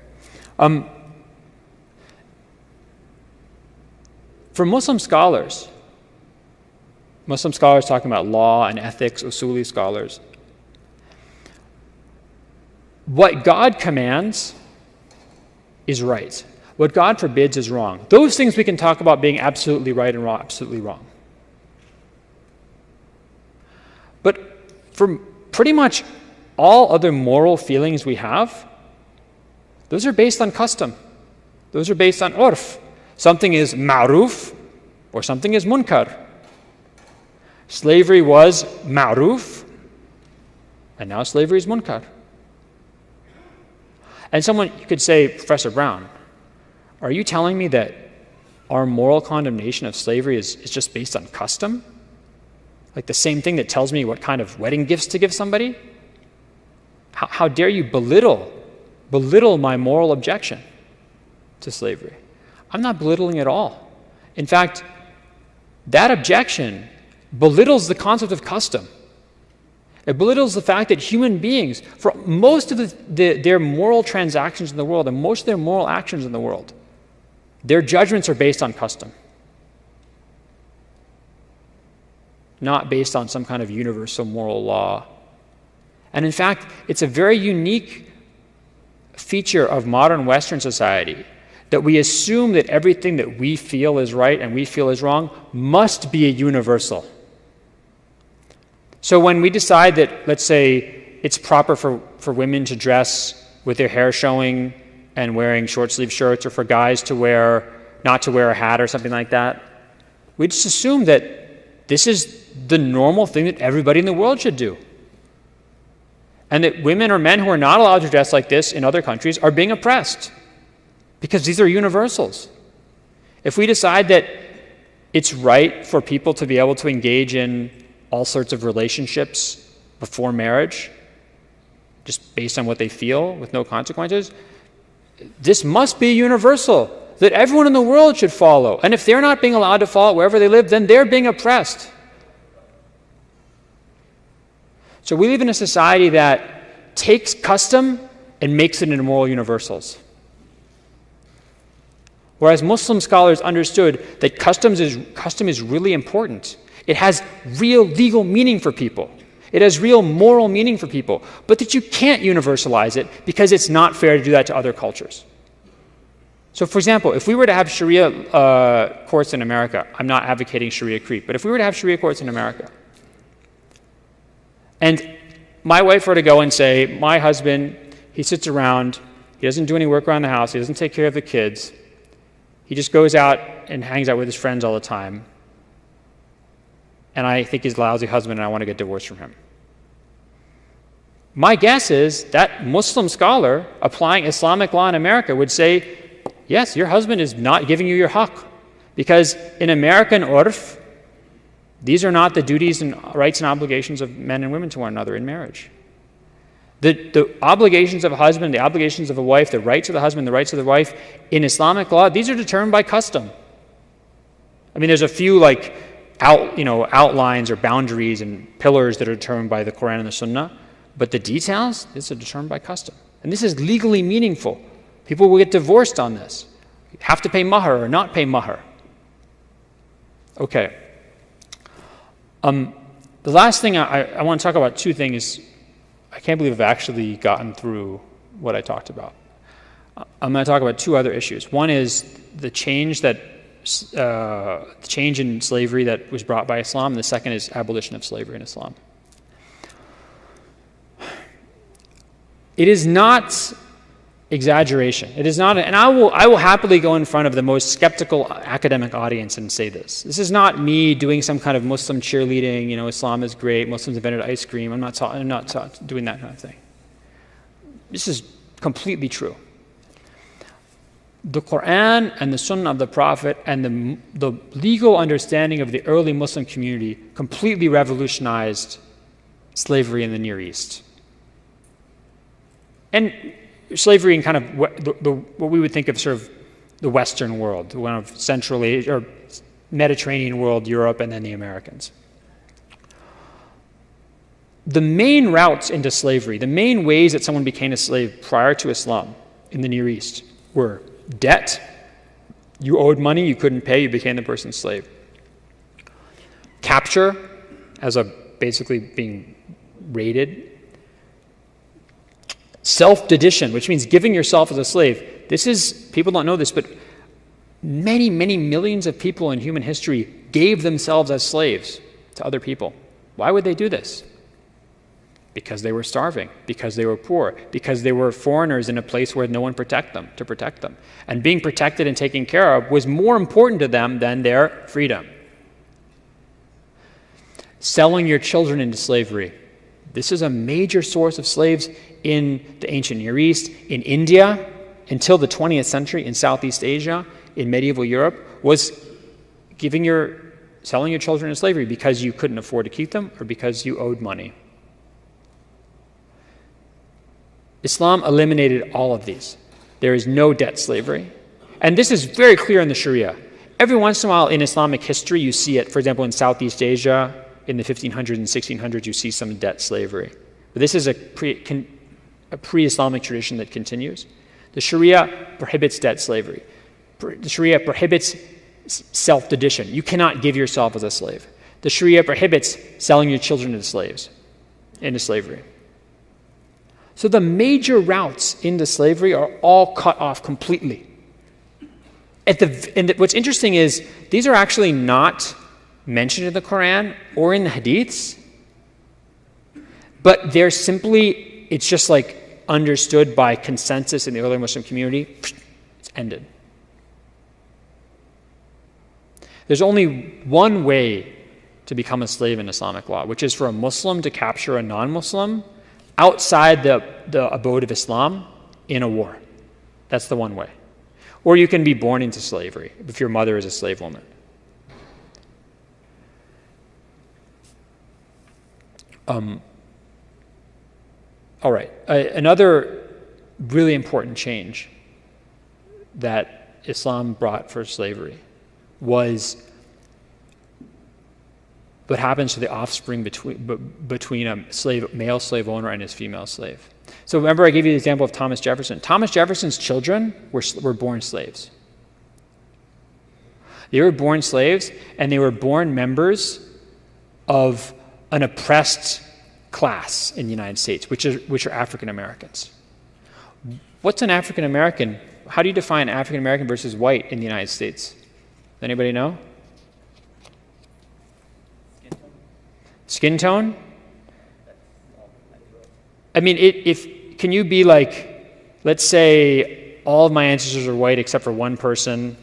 For Muslim scholars talking about law and ethics, usuli scholars, what God commands is right. What God forbids is wrong. Those things we can talk about being absolutely right and wrong, absolutely wrong. But for pretty much all other moral feelings we have, those are based on custom. Those are based on urf. Something is ma'ruf or something is munkar. Slavery was ma'ruf, and now slavery is munkar. And you could say, Professor Brown, are you telling me that our moral condemnation of slavery is just based on custom? Like the same thing that tells me what kind of wedding gifts to give somebody? How dare you belittle my moral objection to slavery? I'm not belittling at all. In fact, that objection belittles the concept of custom. It belittles the fact that human beings, for most of their moral transactions in the world and most of their moral actions in the world, their judgments are based on custom, not based on some kind of universal moral law. And in fact, it's a very unique feature of modern Western society that we assume that everything that we feel is right and we feel is wrong must be a universal. So when we decide that, let's say, it's proper for women to dress with their hair showing and wearing short-sleeve shirts, or for guys to not to wear a hat or something like that, we just assume that this is the normal thing that everybody in the world should do. And that women or men who are not allowed to dress like this in other countries are being oppressed, because these are universals. If we decide that it's right for people to be able to engage in all sorts of relationships before marriage, just based on what they feel with no consequences, this must be universal, that everyone in the world should follow. And if they're not being allowed to follow wherever they live, then they're being oppressed. So we live in a society that takes custom and makes it into moral universals. Whereas Muslim scholars understood that custom is really important. It has real legal meaning for people. It has real moral meaning for people, but that you can't universalize it because it's not fair to do that to other cultures. So for example, if we were to have Sharia courts in America, I'm not advocating Sharia creep, but if we were to have Sharia courts in America, and my wife were to go and say, my husband, he sits around, he doesn't do any work around the house, he doesn't take care of the kids, he just goes out and hangs out with his friends all the time, and I think he's a lousy husband and I want to get divorced from him. My guess is that Muslim scholar applying Islamic law in America would say, yes, your husband is not giving you your haqq, because in American urf, these are not the duties and rights and obligations of men and women to one another in marriage. The obligations of a husband, the obligations of a wife, the rights of the husband, the rights of the wife, in Islamic law, these are determined by custom. I mean, there's a few outlines or boundaries and pillars that are determined by the Quran and the Sunnah, but the details, this is determined by custom. And this is legally meaningful. People will get divorced on this. You have to pay mahr or not pay mahr. Okay. The last thing I want to talk about, two things. I can't believe I've actually gotten through what I talked about. I'm going to talk about two other issues. One is the change in slavery that was brought by Islam, and the second is abolition of slavery in Islam. It is not exaggeration. It is not, and I will happily go in front of the most skeptical academic audience and say this. This is not me doing some kind of Muslim cheerleading, Islam is great, Muslims invented ice cream. I'm not doing that kind of thing. This is completely true. The Quran and the Sunnah of the Prophet and the legal understanding of the early Muslim community completely revolutionized slavery in the Near East. And slavery in kind of what we would think of sort of the Western world, one of Central Asia, or Mediterranean world, Europe, and then the Americans. The main routes into slavery, the main ways that someone became a slave prior to Islam in the Near East were debt. You owed money, you couldn't pay, you became the person's slave. Capture, as a basically being raided. Self-dedition, which means giving yourself as a slave. This is, people don't know this, but many, many millions of people in human history gave themselves as slaves to other people. Why would they do this? Because they were starving, because they were poor, because they were foreigners in a place where no one to protect them. And being protected and taken care of was more important to them than their freedom. Selling your children into slavery. This is a major source of slaves in the ancient Near East, in India, until the 20th century, in Southeast Asia, in medieval Europe, was selling your children into slavery because you couldn't afford to keep them or because you owed money. Islam eliminated all of these. There is no debt slavery. And this is very clear in the Sharia. Every once in a while in Islamic history, you see it, for example, in Southeast Asia, in the 1500s and 1600s, you see some debt slavery. But this is a pre-Islamic tradition that continues. The Sharia prohibits debt slavery. The Sharia prohibits self-dedition. You cannot give yourself as a slave. The Sharia prohibits selling your children into slavery. So the major routes into slavery are all cut off completely. What's interesting is these are actually not mentioned in the Quran or in the Hadiths, but it's just like understood by consensus in the early Muslim community. It's ended. There's only one way to become a slave in Islamic law, which is for a Muslim to capture a non-Muslim outside the abode of Islam in a war. That's the one way. Or you can be born into slavery if your mother is a slave woman. All right. Another really important change that Islam brought for slavery was what happens to the offspring between a male slave owner and his female slave. So remember I gave you the example of Thomas Jefferson. Thomas Jefferson's children were born slaves. They were born slaves, and they were born members of an oppressed class in the United States, which are African Americans. What's an African American? How do you define African American versus white in the United States? Does anybody know? Skin tone? I mean, can you be like, let's say all of my ancestors are white except for one person,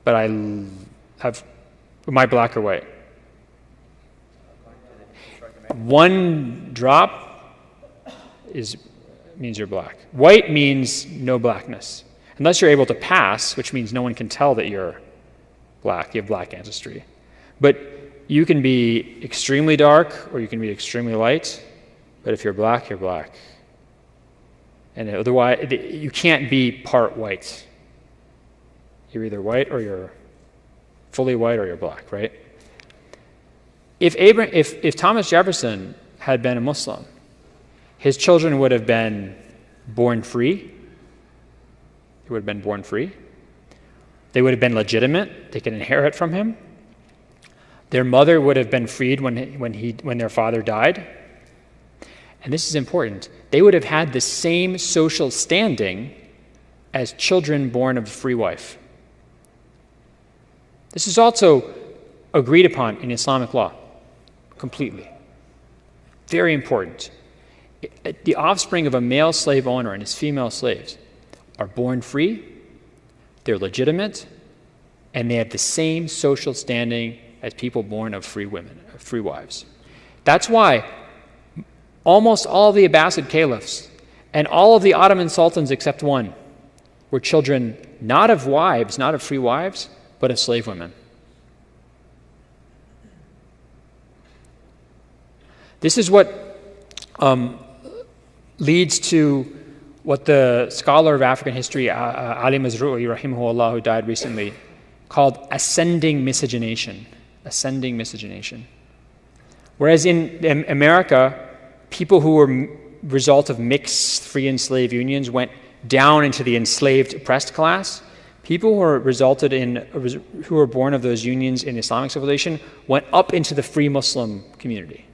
but am I black or white? One drop means you're black. White means no blackness. Unless you're able to pass, which means no one can tell that you're black, you have black ancestry. But you can be extremely dark or you can be extremely light, but if you're black, you're black. And otherwise, you can't be part white. You're either white or you're fully white or you're black, right? If Thomas Jefferson had been a Muslim, his children would have been born free. They would have been born free. They would have been legitimate. They could inherit from him. Their mother would have been freed when their father died. And this is important. They would have had the same social standing as children born of a free wife. This is also agreed upon in Islamic law, completely. Very important. The offspring of a male slave owner and his female slaves are born free, they're legitimate, and they have the same social standing as people born of free women, free wives. That's why almost all of the Abbasid caliphs and all of the Ottoman sultans except one were children not of wives, not of free wives, but of slave women. This is what leads to what the scholar of African history, Ali Mazrui, rahimahullah, who died recently, called ascending miscegenation. Ascending miscegenation. Whereas in America, people who were result of mixed free and slave unions went down into the enslaved oppressed class. People who were born of those unions in Islamic civilization went up into the free Muslim community.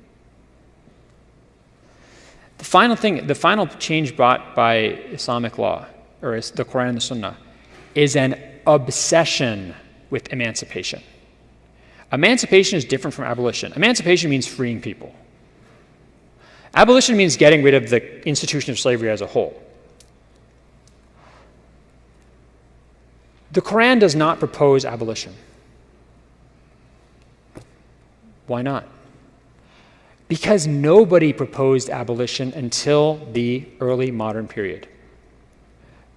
The final change brought by Islamic law, or the Quran and the Sunnah, is an obsession with emancipation. Emancipation is different from abolition. Emancipation means freeing people. Abolition means getting rid of the institution of slavery as a whole. The Quran does not propose abolition. Why not? Because nobody proposed abolition until the early modern period.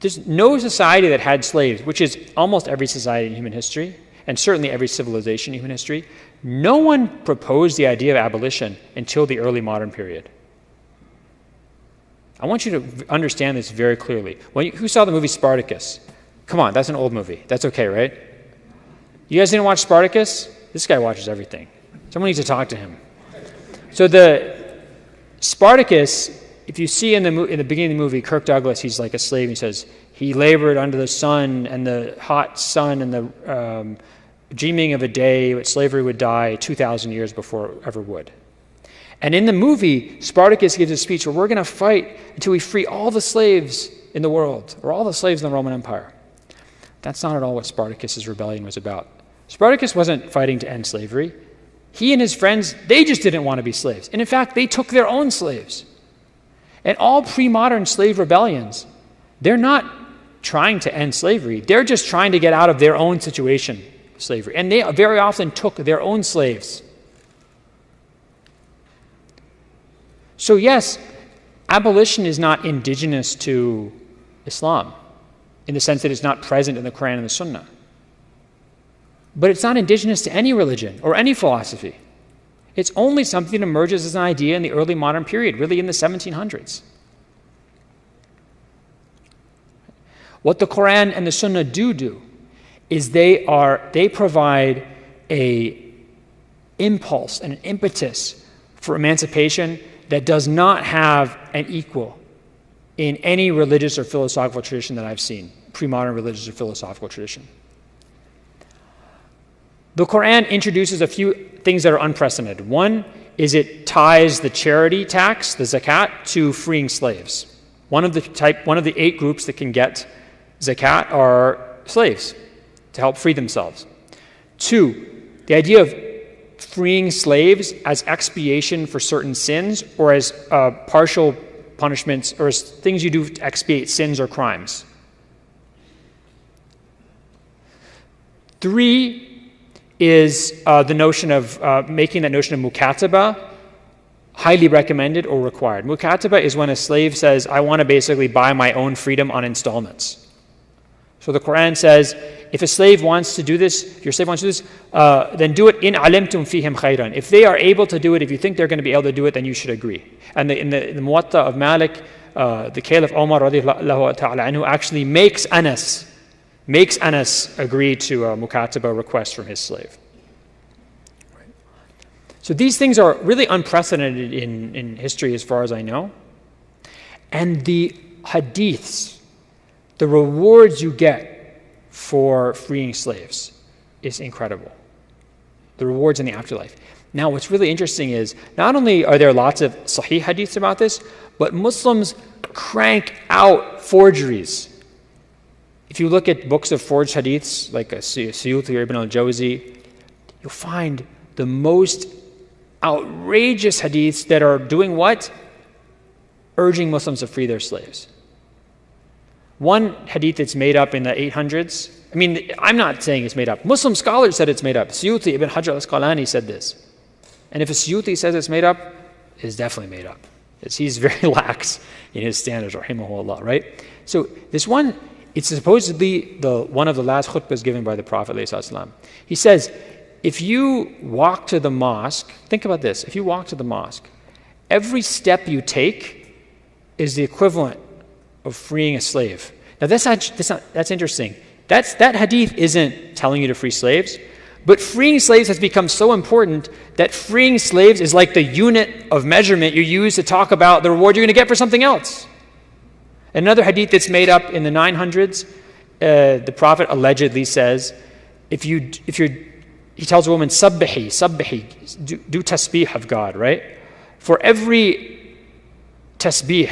There's no society that had slaves, which is almost every society in human history, and certainly every civilization in human history. No one proposed the idea of abolition until the early modern period. I want you to understand this very clearly. Who saw the movie Spartacus? Come on, that's an old movie. That's okay, right? You guys didn't watch Spartacus? This guy watches everything. Someone needs to talk to him. So the Spartacus, if you see in the beginning of the movie, Kirk Douglas, he's like a slave. He says, he labored under the sun and the hot sun and the dreaming of a day when slavery would die 2,000 years before it ever would. And in the movie, Spartacus gives a speech where we're going to fight until we free all the slaves in the world, or all the slaves in the Roman Empire. That's not at all what Spartacus' rebellion was about. Spartacus wasn't fighting to end slavery. He and his friends, they just didn't want to be slaves. And in fact, they took their own slaves. And all pre-modern slave rebellions, they're not trying to end slavery. They're just trying to get out of their own situation of slavery. And they very often took their own slaves. So yes, abolition is not indigenous to Islam in the sense that it's not present in the Quran and the Sunnah. But it's not indigenous to any religion or any philosophy. It's only something that emerges as an idea in the early modern period, really in the 1700s. What the Quran and the Sunnah do is they provide a impulse and an impetus for emancipation that does not have an equal in any religious or philosophical tradition that I've seen, pre-modern religious or philosophical tradition. The Quran introduces a few things that are unprecedented. One is it ties the charity tax, the zakat, to freeing slaves. One of the 8 groups that can get zakat are slaves to help free themselves. 2, the idea of freeing slaves as expiation for certain sins or as partial punishments or as things you do to expiate sins or crimes. 3 is the notion of making that notion of mukataba highly recommended or required. Mukataba is when a slave says, I want to basically buy my own freedom on installments. So the Quran says, if a slave wants to do this, if your slave wants to do this, then do it in alimtum fihim khayran. If they are able to do it, if you think they're going to be able to do it, then you should agree. And in the Muwatta of Malik, the Caliph Omar radiallahu ta'ala anhu actually makes Anas agree to a mukataba request from his slave. So these things are really unprecedented in history as far as I know. And the hadiths, the rewards you get for freeing slaves is incredible. The rewards in the afterlife. Now what's really interesting is not only are there lots of sahih hadiths about this, but Muslims crank out forgeries. If you look at books of forged hadiths like Suyuti or Ibn al-Jawzi, you'll find the most outrageous hadiths that are doing what? Urging Muslims to free their slaves. One hadith that's made up in the 800s, I mean, I'm not saying it's made up. Muslim scholars said it's made up. Suyuti, Ibn Hajar al-Asqalani said this. And if a Suyuti says it's made up, it's definitely made up. He's very lax in his standards, rahimahullah, right? So this one, it's supposedly one of the last khutbahs given by the Prophet ﷺ. He says, if you walk to the mosque, think about this, if you walk to the mosque, every step you take is the equivalent of freeing a slave. Now that's interesting. That hadith isn't telling you to free slaves, but freeing slaves has become so important that freeing slaves is like the unit of measurement you use to talk about the reward you're going to get for something else. Another hadith that's made up in the 900s, the Prophet allegedly says, he tells a woman, sabbihi, do tasbih of God, right? For every tasbih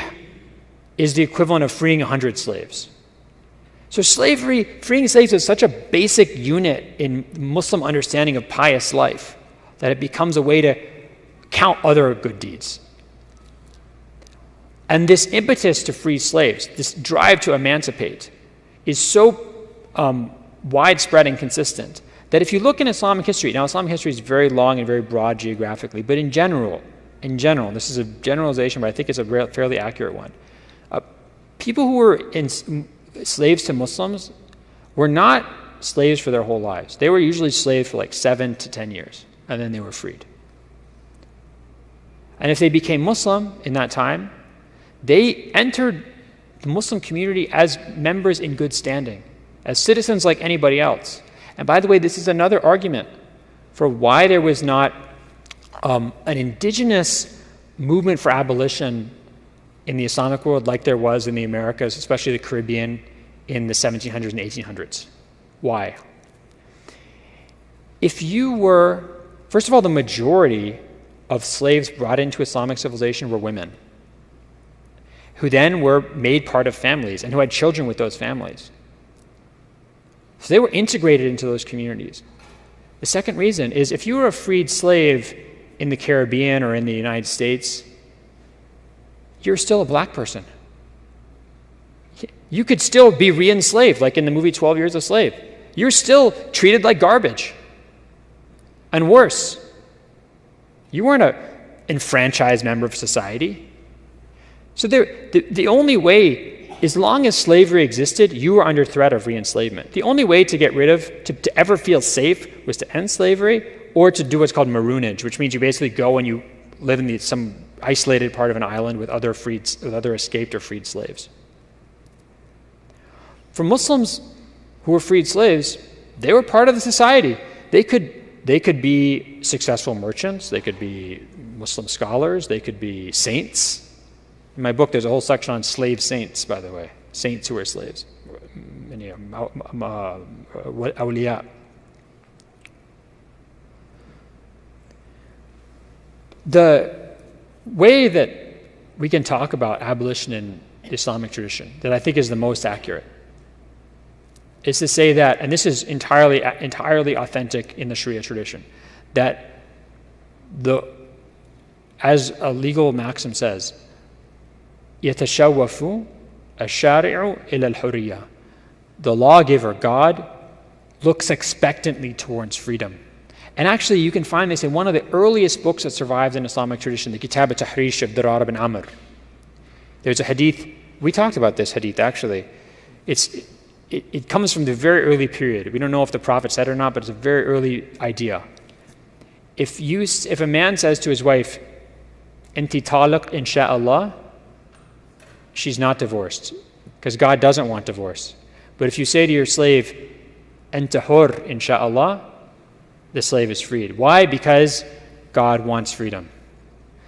is the equivalent of freeing 100 slaves. So freeing slaves is such a basic unit in Muslim understanding of pious life that it becomes a way to count other good deeds. And this impetus to free slaves, this drive to emancipate, is so widespread and consistent that if you look in Islamic history, now Islamic history is very long and very broad geographically, but in general, this is a generalization, but I think it's a fairly accurate one. People who were slaves to Muslims were not slaves for their whole lives. They were usually slaves for like 7 to 10 years, and then they were freed. And if they became Muslim in that time, they entered the Muslim community as members in good standing, as citizens like anybody else. And by the way, this is another argument for why there was not an indigenous movement for abolition in the Islamic world like there was in the Americas, especially the Caribbean, in the 1700s and 1800s. Why? First of all, the majority of slaves brought into Islamic civilization were women, who then were made part of families and who had children with those families. So they were integrated into those communities. The second reason is if you were a freed slave in the Caribbean or in the United States, you're still a black person. You could still be re-enslaved, like in the movie 12 Years a Slave. You're still treated like garbage. And worse, you weren't an enfranchised member of society. So the only way, as long as slavery existed, you were under threat of re-enslavement. The only way to get rid of, to ever feel safe, was to end slavery or to do what's called maroonage, which means you basically go and you live in some isolated part of an island with other escaped or freed slaves. For Muslims who were freed slaves, they were part of the society. They could be successful merchants, they could be Muslim scholars, they could be saints. In my book, there's a whole section on slave saints, by the way, saints who are slaves. Awliya. The way that we can talk about abolition in the Islamic tradition that I think is the most accurate is to say that, and this is entirely authentic in the Sharia tradition, that as a legal maxim says, يَتَشَوَّفُ الشَّارِعُ إِلَى الْحُرِيَّةِ. The lawgiver, God, looks expectantly towards freedom. And actually, you can find this in one of the earliest books that survives in Islamic tradition, the Kitab al-Tahrish of Dirar ibn Amr. There's a hadith, we talked about this hadith actually. It comes from the very early period. We don't know if the Prophet said it or not, but it's a very early idea. If a man says to his wife, "Inti talaq insha'Allah," she's not divorced, because God doesn't want divorce. But if you say to your slave, "Anta hur insha'Allah," the slave is freed. Why? Because God wants freedom.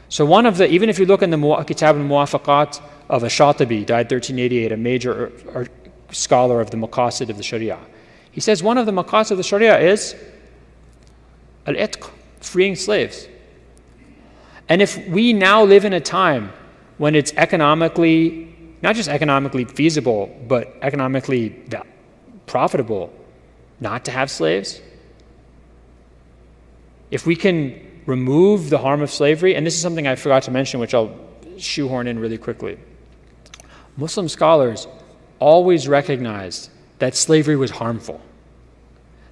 So even if you look in the Kitab al-Muwafaqat of Ash-Shatibi, died 1388, a major scholar of the maqasid of the Sharia, he says one of the maqasid of the Sharia is al-itq, freeing slaves. And if we now live in a time when it's economically, not just economically feasible, but economically profitable not to have slaves, if we can remove the harm of slavery, and this is something I forgot to mention, which I'll shoehorn in really quickly. Muslim scholars always recognized that slavery was harmful.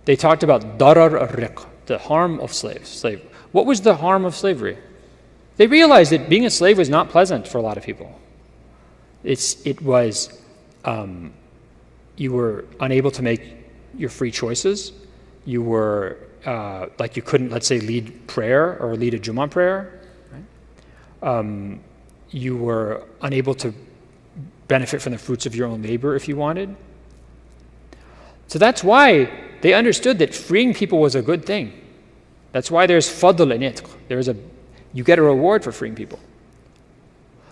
They talked about darar al-riq, the harm of slaves. What was the harm of slavery? They realized that being a slave was not pleasant for a lot of people. It was you were unable to make your free choices. You were you couldn't, let's say, lead prayer or lead a Jummah prayer. Right? You were unable to benefit from the fruits of your own labor if you wanted. So that's why they understood that freeing people was a good thing. That's why there's fadl in itq. You get a reward for freeing people.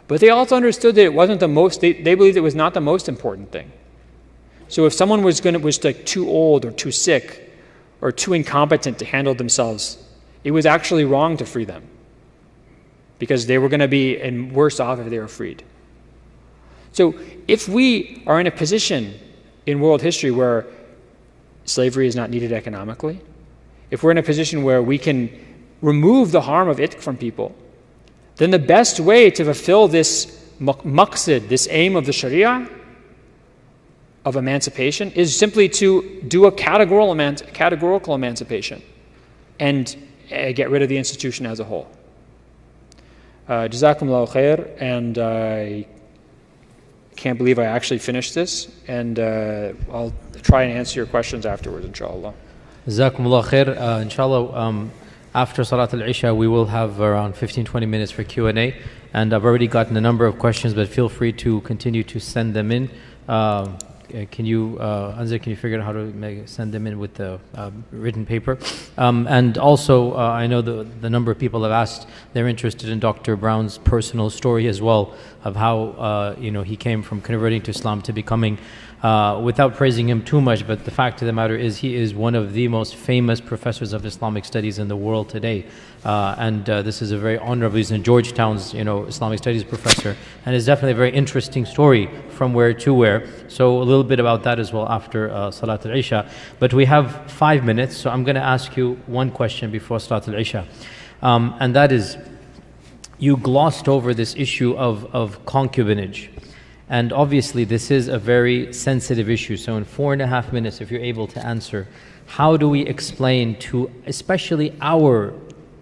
But they also understood that it wasn't the most, they believed it was not the most important thing. So if someone was like too old or too sick or too incompetent to handle themselves, it was actually wrong to free them, because they were going to be worse off if they were freed. So if we are in a position in world history where slavery is not needed economically, if we're in a position where we can remove the harm of itq from people, then the best way to fulfill this maqsid, this aim of the Sharia, of emancipation, is simply to do a categorical emancipation and get rid of the institution as a whole. Jazakumullahu khair, and I can't believe I actually finished this, and I'll try and answer your questions afterwards, inshallah. Jazakumullah khair. Inshallah, after Salat al-Isha, we will have around 15-20 minutes for Q&A, and I've already gotten a number of questions, but feel free to continue to send them in. Can you, Anzir, can you figure out how to send them in with the written paper? And also, I know the number of people have asked, they're interested in Dr. Brown's personal story as well, of how he came from converting to Islam to becoming, without praising him too much, but the fact of the matter is he is one of the most famous professors of Islamic studies in the world today. And this is a very honorable, he's in Georgetown's Islamic studies professor, and it's definitely a very interesting story from where to where. So a little bit about that as well after Salat al-Isha. But we have 5 minutes, so I'm going to ask you one question before Salat al-Isha. And that is, you glossed over this issue of concubinage. And obviously this is a very sensitive issue. So in 4.5 minutes, if you're able to answer, how do we explain to especially our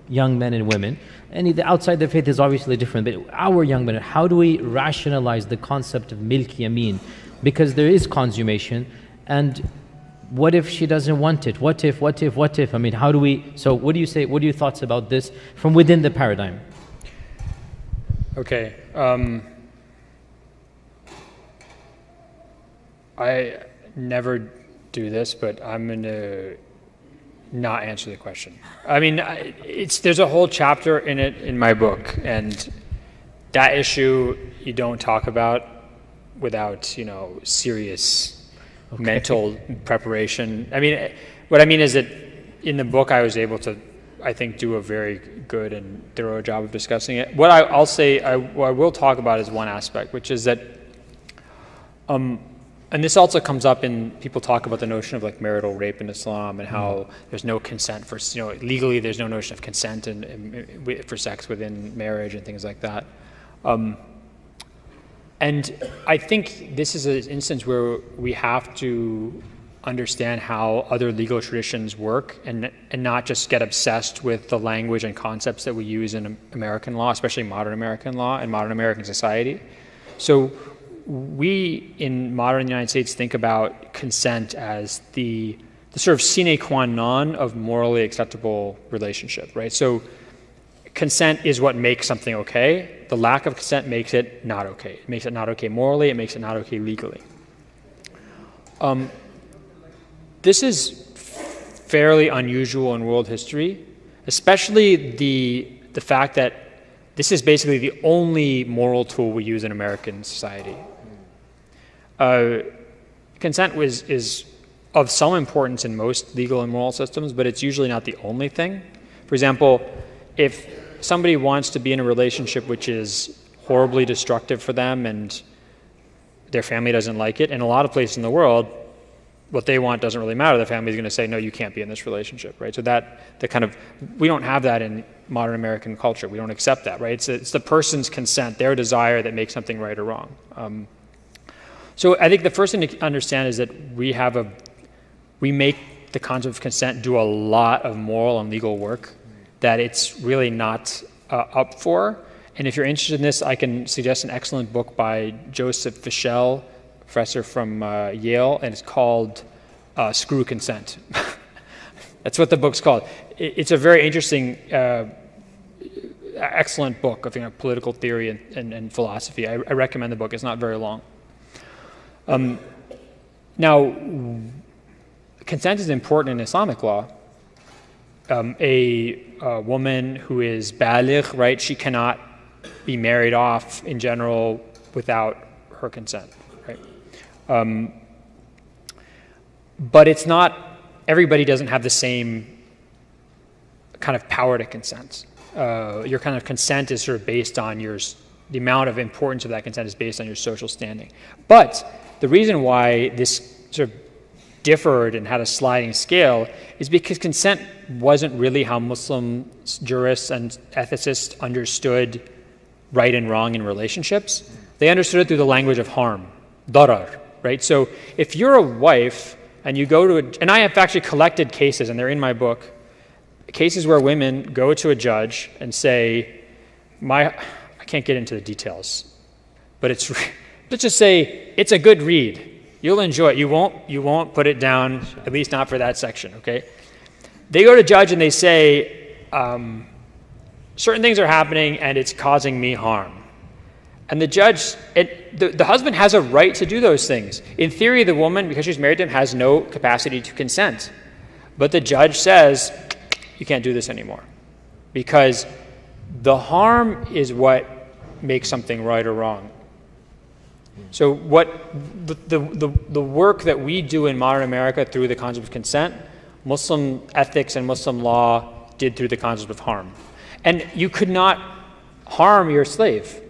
young men and women, and outside the faith is obviously different, but our young men, how do we rationalize the concept of milk yamin? Because there is consummation, and what if she doesn't want it? What if? I mean, how do we, so what do you say, what are your thoughts about this from within the paradigm? Okay. I never do this, but I'm going to not answer the question. I mean, there's a whole chapter in it in my book, and that issue you don't talk about without, serious mental preparation. I mean, what I mean is that in the book I was able to, I think, do a very good and thorough job of discussing it. What I'll say, what I will talk about is one aspect, which is that, and this also comes up in, people talk about the notion of like marital rape in Islam and how there's no consent for, legally there's no notion of consent for sex within marriage and things like that. And I think this is an instance where we have to understand how other legal traditions work and not just get obsessed with the language and concepts that we use in American law, especially modern American law and modern American society. So we in modern United States think about consent as the sort of sine qua non of morally acceptable relationship, right? So consent is what makes something okay. The lack of consent makes it not okay. It makes it not okay morally, it makes it not okay legally. This is fairly unusual in world history, especially the fact that this is basically the only moral tool we use in American society. Consent is of some importance in most legal and moral systems, but it's usually not the only thing. For example, if somebody wants to be in a relationship which is horribly destructive for them and their family doesn't like it, in a lot of places in the world, what they want doesn't really matter. The family's going to say, no, you can't be in this relationship, right? So we don't have that in modern American culture. We don't accept that, right? It's the person's consent, their desire, that makes something right or wrong. So I think the first thing to understand is that we make the concept of consent do a lot of moral and legal work that it's really not up for. And if you're interested in this, I can suggest an excellent book by Joseph Fischel, professor from Yale, and it's called Screw Consent. That's what the book's called. It's a very interesting, excellent book of political theory and philosophy. I recommend the book. It's not very long. Now, consent is important in Islamic law. A woman who is baligh, right, she cannot be married off in general without her consent, right? But it's not, everybody doesn't have the same kind of power to consent. Your kind of consent is sort of based on the amount of importance of that consent is based on your social standing. But the reason why this sort of differed and had a sliding scale is because consent wasn't really how Muslim jurists and ethicists understood right and wrong in relationships. They understood it through the language of harm, darar, right? So if you're a wife and you go to and I have actually collected cases, and they're in my book, cases where women go to a judge and say, I can't get into the details, but let's just say it's a good read. You'll enjoy it. You won't put it down, at least not for that section, okay? They go to judge and they say, certain things are happening and it's causing me harm. And the judge, the husband has a right to do those things. In theory, the woman, because she's married to him, has no capacity to consent. But the judge says, you can't do this anymore. Because the harm is what makes something right or wrong. So what the work that we do in modern America through the concept of consent, Muslim ethics and Muslim law did through the concept of harm. And you could not harm your slave.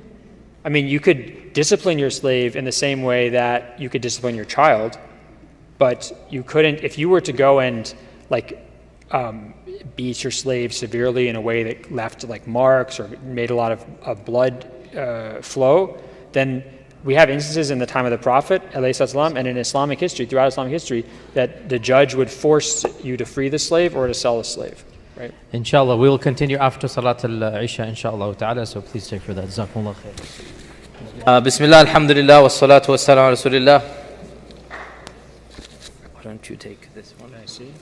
I mean, you could discipline your slave in the same way that you could discipline your child, but you couldn't, if you were to go and beat your slave severely in a way that left like marks or made a lot of blood flow, then we have instances in the time of the Prophet ﷺ, and in Islamic history, throughout Islamic history, that the judge would force you to free the slave or to sell the slave. Right? Inshallah, we will continue after Salat al-Isha, inshallah ta'ala, so please stay for that. Jazakumullah khair. Bismillah, alhamdulillah, wa salatu wa salam ala rasulillah. Why don't you take this one? I see.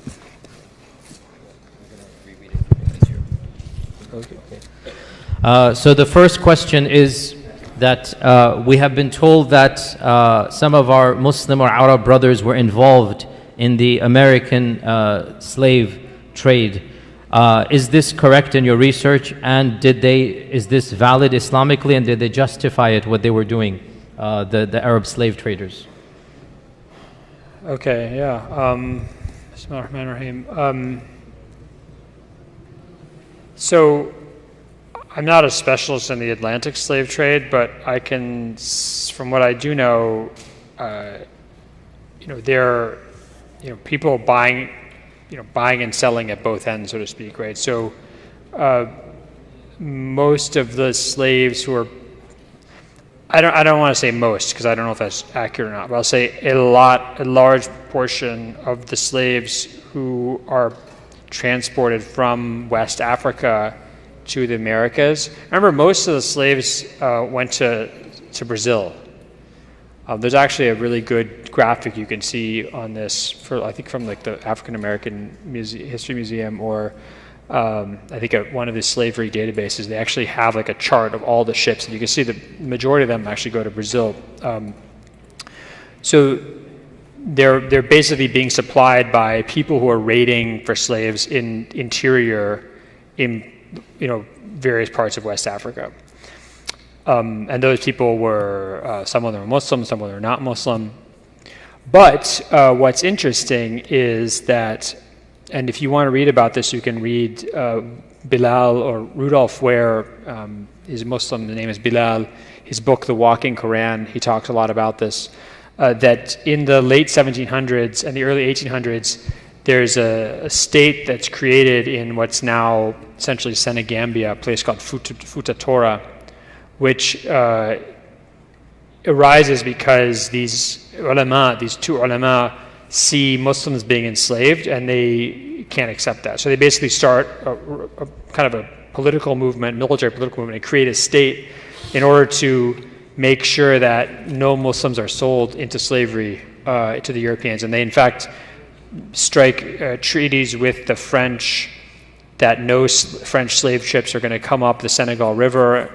Okay. So the first question is that we have been told that some of our Muslim or Arab brothers were involved in the American slave trade. Is this correct in your research, and is this valid Islamically, and did they justify it, what they were doing, the Arab slave traders? Okay, yeah. Bismillah ar-Rahman ar-Rahim. So I'm not a specialist in the Atlantic slave trade, but I can, from what I do know, there, people buying and selling at both ends, so to speak, right? So most of the slaves who are, I don't want to say most, because I don't know if that's accurate or not, but I'll say a large portion of the slaves who are transported from West Africa to the Americas. Remember, most of the slaves went to Brazil. There's actually a really good graphic you can see on this, I think from like the African American History Museum, or I think one of the slavery databases. They actually have like a chart of all the ships, and you can see the majority of them actually go to Brazil. So they're basically being supplied by people who are raiding for slaves in various parts of West Africa. And those people were, some of them were Muslim, some of them were not Muslim. But what's interesting is that, and if you want to read about this, you can read Bilal or Rudolf Ware. He's a Muslim, the name is Bilal. His book, The Walking Quran, he talks a lot about this. That in the late 1700s and the early 1800s, there's a state that's created in what's now essentially Senegambia, a place called Futa Tora, which arises because these two ulama, see Muslims being enslaved, and they can't accept that. So they basically start a kind of a political movement, military political movement, and create a state in order to make sure that no Muslims are sold into slavery to the Europeans. And they, in fact, strike treaties with the French that no French slave ships are going to come up the Senegal River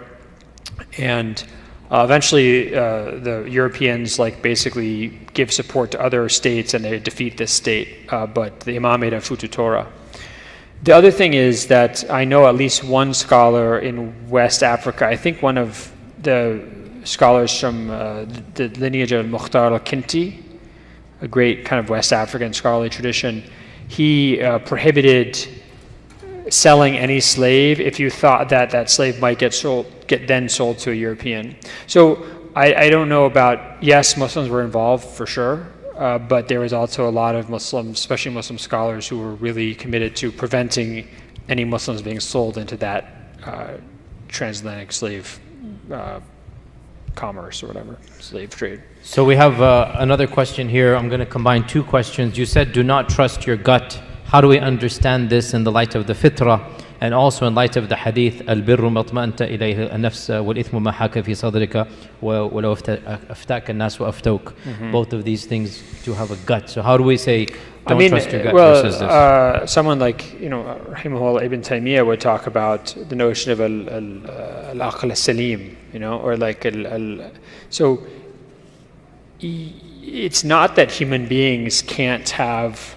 and Eventually, the Europeans basically give support to other states and they defeat this state, but the Imamate of Fututora. The other thing is that I know at least one scholar in West Africa, I think one of the scholars from the lineage of Mukhtar al-Kinti, a great kind of West African scholarly tradition, he prohibited selling any slave if you thought that that slave might get then sold to a European. So I don't know about, yes, Muslims were involved for sure, but there was also a lot of Muslims, especially Muslim scholars, who were really committed to preventing any Muslims being sold into that transatlantic slave commerce or whatever, slave trade. So we have another question here. I'm going to combine two questions. You said, do not trust your gut. How do we understand this in the light of the fitrah and also in light of the hadith, البر ما اطمأنت إليه النفس والإثم ما حاك في صدرك ولو أفتاك الناس وأفتوك. Both of these things do have a gut. So how do we say, don't trust your gut versus this? Someone like, Rahimahullah Ibn Taymiyyah would talk about the notion of al-aql al-salim, or so it's not that human beings can't have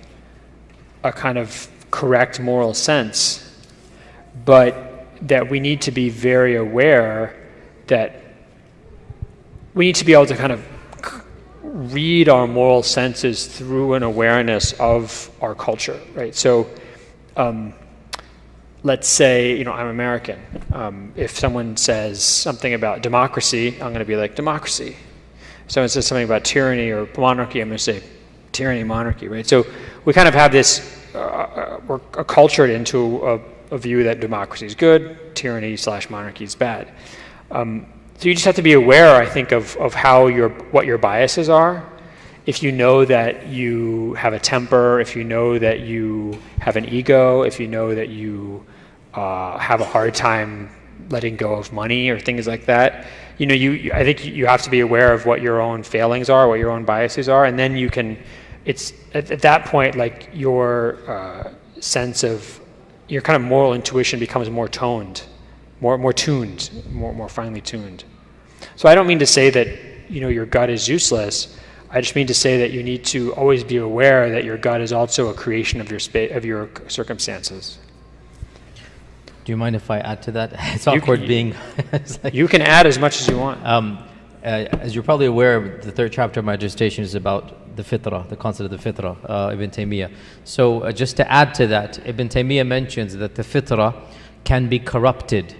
a kind of correct moral sense, but that we need to be very aware that we need to be able to kind of read our moral senses through an awareness of our culture, right? So let's say, I'm American. If someone says something about democracy, I'm going to be like, democracy. If someone says something about tyranny or monarchy, I'm going to say, tyranny, monarchy, right? So we kind of have this, we're cultured into a view that democracy is good, tyranny / monarchy is bad. So you just have to be aware, I think, of how what your biases are. If you know that you have a temper, if you know that you have an ego, if you know that you have a hard time letting go of money or things like that, I think you have to be aware of what your own failings are, what your own biases are, and then you can. It's at that point, like your sense of your kind of moral intuition becomes more toned, more tuned, more finely tuned. So I don't mean to say that your gut is useless. I just mean to say that you need to always be aware that your gut is also a creation of your circumstances. Do you mind if I add to that? It's awkward being. You can add as much as you want. As you're probably aware, the third chapter of my dissertation is about the fitrah, the concept of the fitrah, Ibn Taymiyyah. So just to add to that, Ibn Taymiyyah mentions that the fitrah can be corrupted.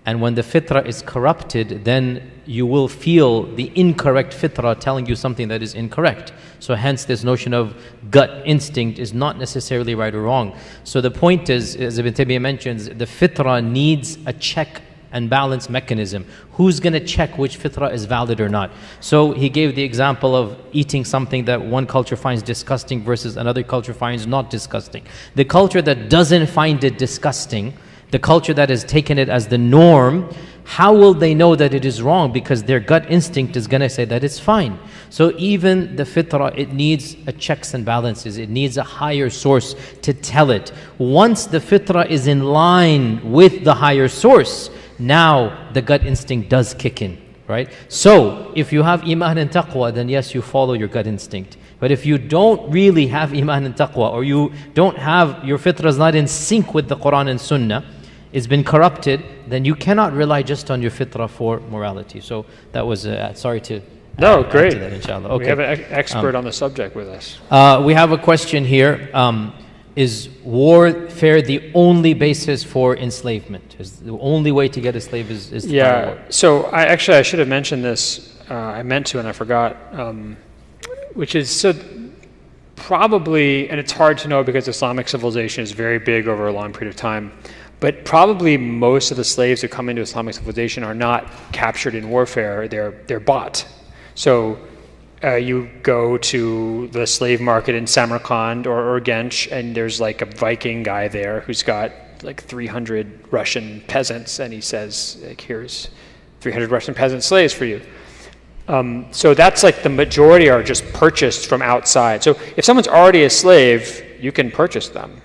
And when the fitrah is corrupted, then you will feel the incorrect fitrah telling you something that is incorrect. So hence this notion of gut instinct is not necessarily right or wrong. So the point is, as Ibn Taymiyyah mentions, the fitrah needs a check and balance mechanism. Who's going to check which fitrah is valid or not? So he gave the example of eating something that one culture finds disgusting versus another culture finds not disgusting. The culture that doesn't find it disgusting, the culture that has taken it as the norm, how will they know that it is wrong? Because their gut instinct is going to say that it's fine. So even the fitrah, it needs a checks and balances. It needs a higher source to tell it. Once the fitrah is in line with the higher source, now the gut instinct does kick in, right? So if you have iman and taqwa, then yes, you follow your gut instinct. But if you don't really have iman and taqwa, or you don't have, your fitrah is not in sync with the Quran and Sunnah, it's been corrupted, then you cannot rely just on your fitrah for morality. So that was, sorry to add great. to that, inshallah. Okay. We have an expert on the subject with us. We have a question here. Is warfare the only basis for enslavement? Is the only way to get a slave is to fight war? So I should have mentioned this. I meant to and I forgot. Which is so probably, and it's hard to know because Islamic civilization is very big over a long period of time, but probably most of the slaves that come into Islamic civilization are not captured in warfare, they're bought. So you go to the slave market in Samarkand or Urgench, and there's like a Viking guy there who's got like 300 Russian peasants, and he says, like, here's 300 Russian peasant slaves for you. So that's like the majority are just purchased from outside. So if someone's already a slave, you can purchase them.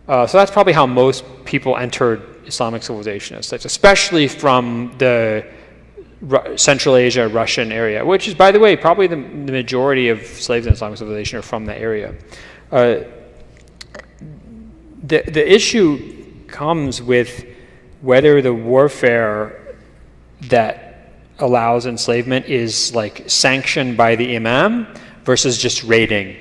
So that's probably how most people entered Islamic civilization, especially from the Central Asia, Russian area, which is, by the way, probably the majority of slaves in Islamic civilization are from that area. The issue comes with whether the warfare that allows enslavement is like sanctioned by the imam versus just raiding.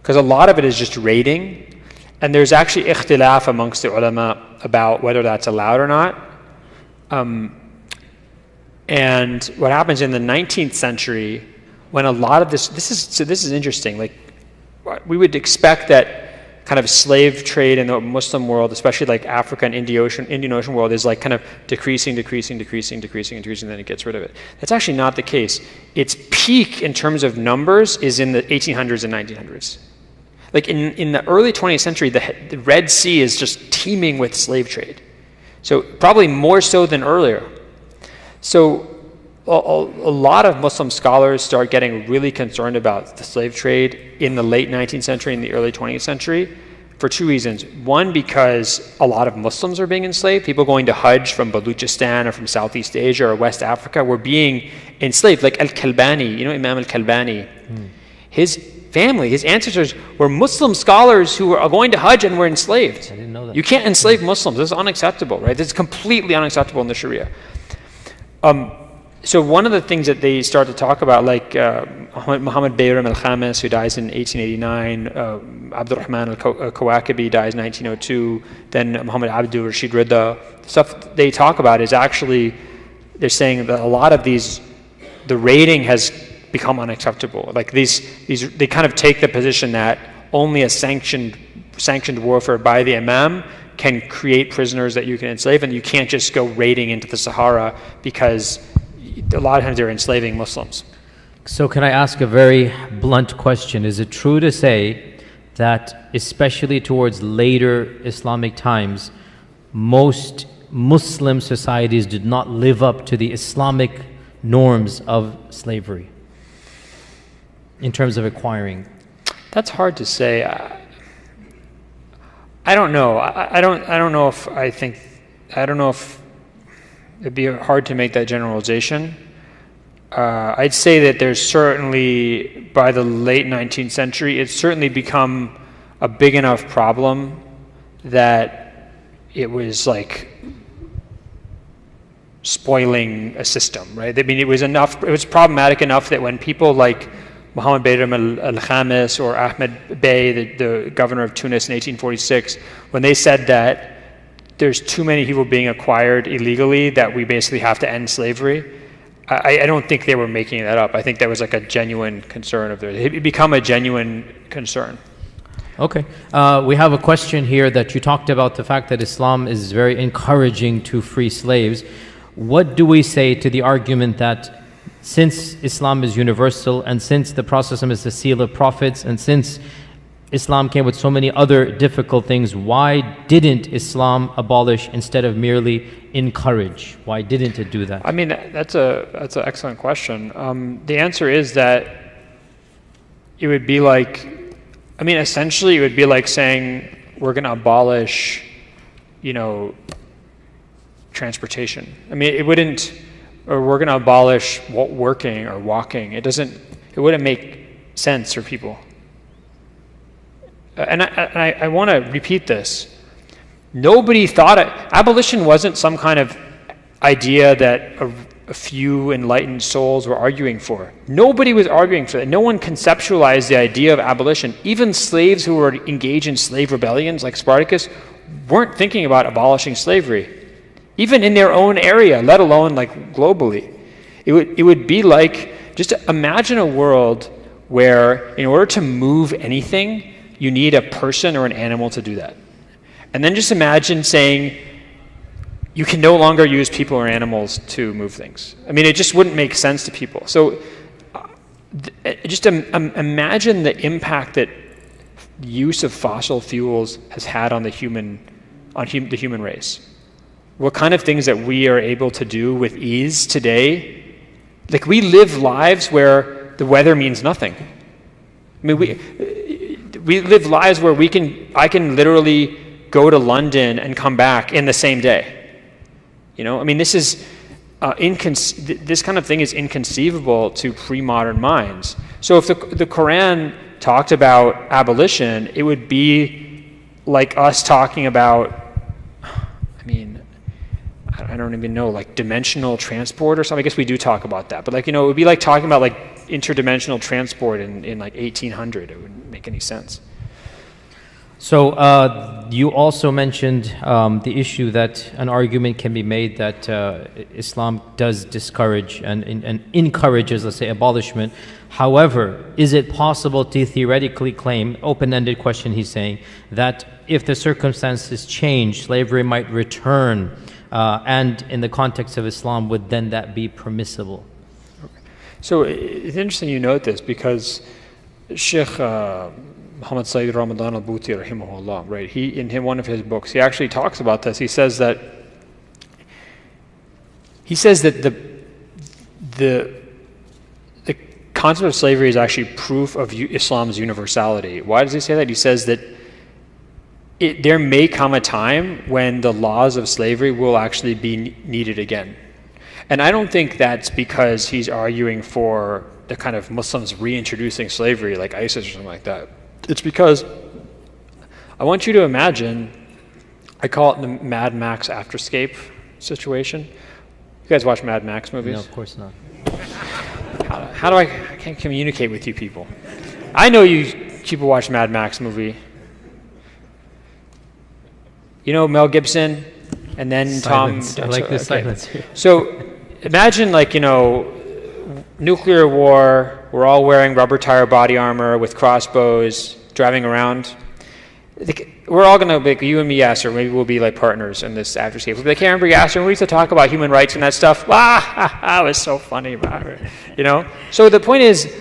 Because a lot of it is just raiding, and there's actually ikhtilaf amongst the ulama about whether that's allowed or not. And what happens in the 19th century, when a lot of this is interesting. Like, we would expect that kind of slave trade in the Muslim world, especially like Africa and Indian Ocean world, is like kind of decreasing, and then it gets rid of it. That's actually not the case. Its peak in terms of numbers is in the 1800s and 1900s. Like in the early 20th century, the Red Sea is just teeming with slave trade. So probably more so than earlier. So a lot of Muslim scholars start getting really concerned about the slave trade in the late 19th century and the early 20th century for two reasons. One, because a lot of Muslims are being enslaved. People going to Hajj from Baluchistan or from Southeast Asia or West Africa were being enslaved. Like Al-Kalbani, Imam Al-Kalbani. His family, his ancestors were Muslim scholars who were going to Hajj and were enslaved. I didn't know that. You can't enslave Muslims. This is unacceptable, right? This is completely unacceptable in the Sharia. So one of the things that they start to talk about, like Muhammad Bayram al-Khamis, who dies in 1889, Abdurrahman al-Kawakibi dies in 1902, then Muhammad Abdul Rashid Rida. Stuff they talk about is actually, they're saying that a lot of these, the raiding has become unacceptable. Like these, they kind of take the position that only a sanctioned warfare by the imam can create prisoners that you can enslave, and you can't just go raiding into the Sahara because a lot of times they're enslaving Muslims. So can I ask a very blunt question? Is it true to say that, especially towards later Islamic times, most Muslim societies did not live up to the Islamic norms of slavery in terms of acquiring? That's hard to say. I don't know. I don't know if it'd be hard to make that generalization. I'd say that there's certainly, by the late 19th century, it's certainly become a big enough problem that it was like spoiling a system, right? I mean, it was problematic enough that when people like Muhammad Bayram al-Khamis or Ahmed Bey, the governor of Tunis in 1846, when they said that there's too many people being acquired illegally that we basically have to end slavery, I don't think they were making that up. I think that was like a genuine concern of theirs. It become a genuine concern. Okay. We have a question here that you talked about the fact that Islam is very encouraging to free slaves. What do we say to the argument that since Islam is universal, and since the Prophet is the seal of prophets, and since Islam came with so many other difficult things, why didn't Islam abolish instead of merely encourage? Why didn't it do that? I mean, that's an excellent question. The answer is that it would be like, essentially it would be like saying we're going to abolish, transportation. It wouldn't, or we're going to abolish working or walking. It wouldn't make sense for people. And I want to repeat this. Nobody thought abolition wasn't some kind of idea that a few enlightened souls were arguing for. Nobody was arguing for that. No one conceptualized the idea of abolition. Even slaves who were engaged in slave rebellions like Spartacus weren't thinking about abolishing slavery, even in their own area, let alone like globally. It would be like, just imagine a world where in order to move anything, you need a person or an animal to do that. And then just imagine saying you can no longer use people or animals to move things. It just wouldn't make sense to people. So just imagine the impact that use of fossil fuels has had on the human race. What kind of things that we are able to do with ease today. Like, we live lives where the weather means nothing. We live lives where I can literally go to London and come back in the same day. This is, this kind of thing is inconceivable to pre-modern minds. So if the Quran talked about abolition, it would be like us talking about, I mean, I don't even know, like dimensional transport or something. I guess we do talk about that, but like, it would be like talking about like interdimensional transport in like 1800. It wouldn't make any sense. So you also mentioned the issue that an argument can be made that Islam does discourage and encourages, let's say, abolishment. However, is it possible to theoretically claim, open-ended question he's saying, that if the circumstances change, slavery might return, and in the context of Islam, would then that be permissible? So it's interesting you note this, because Sheikh Muhammad Sayyid Ramadan al-Bhuti, rahimahullah, right? In one of his books, he actually talks about this. He says that the concept of slavery is actually proof of Islam's universality. Why does he say that? He says that there may come a time when the laws of slavery will actually be needed again. And I don't think that's because he's arguing for the kind of Muslims reintroducing slavery like ISIS or something like that. It's because I want you to imagine, I call it the Mad Max Afterscape situation. You guys watch Mad Max movies? No, of course not. How do I can't communicate with you people? I know you people watch Mad Max movie. You know Mel Gibson and then Silence. Tom. I like this okay. silence here. So imagine nuclear war, we're all wearing rubber tire body armor with crossbows, driving around. We're all going to be like, you and me, Yasser, maybe we'll be like partners in this afterscape. We'll be like, hey, remember Yasser, we used to talk about human rights and that stuff. It was so funny, So the point is,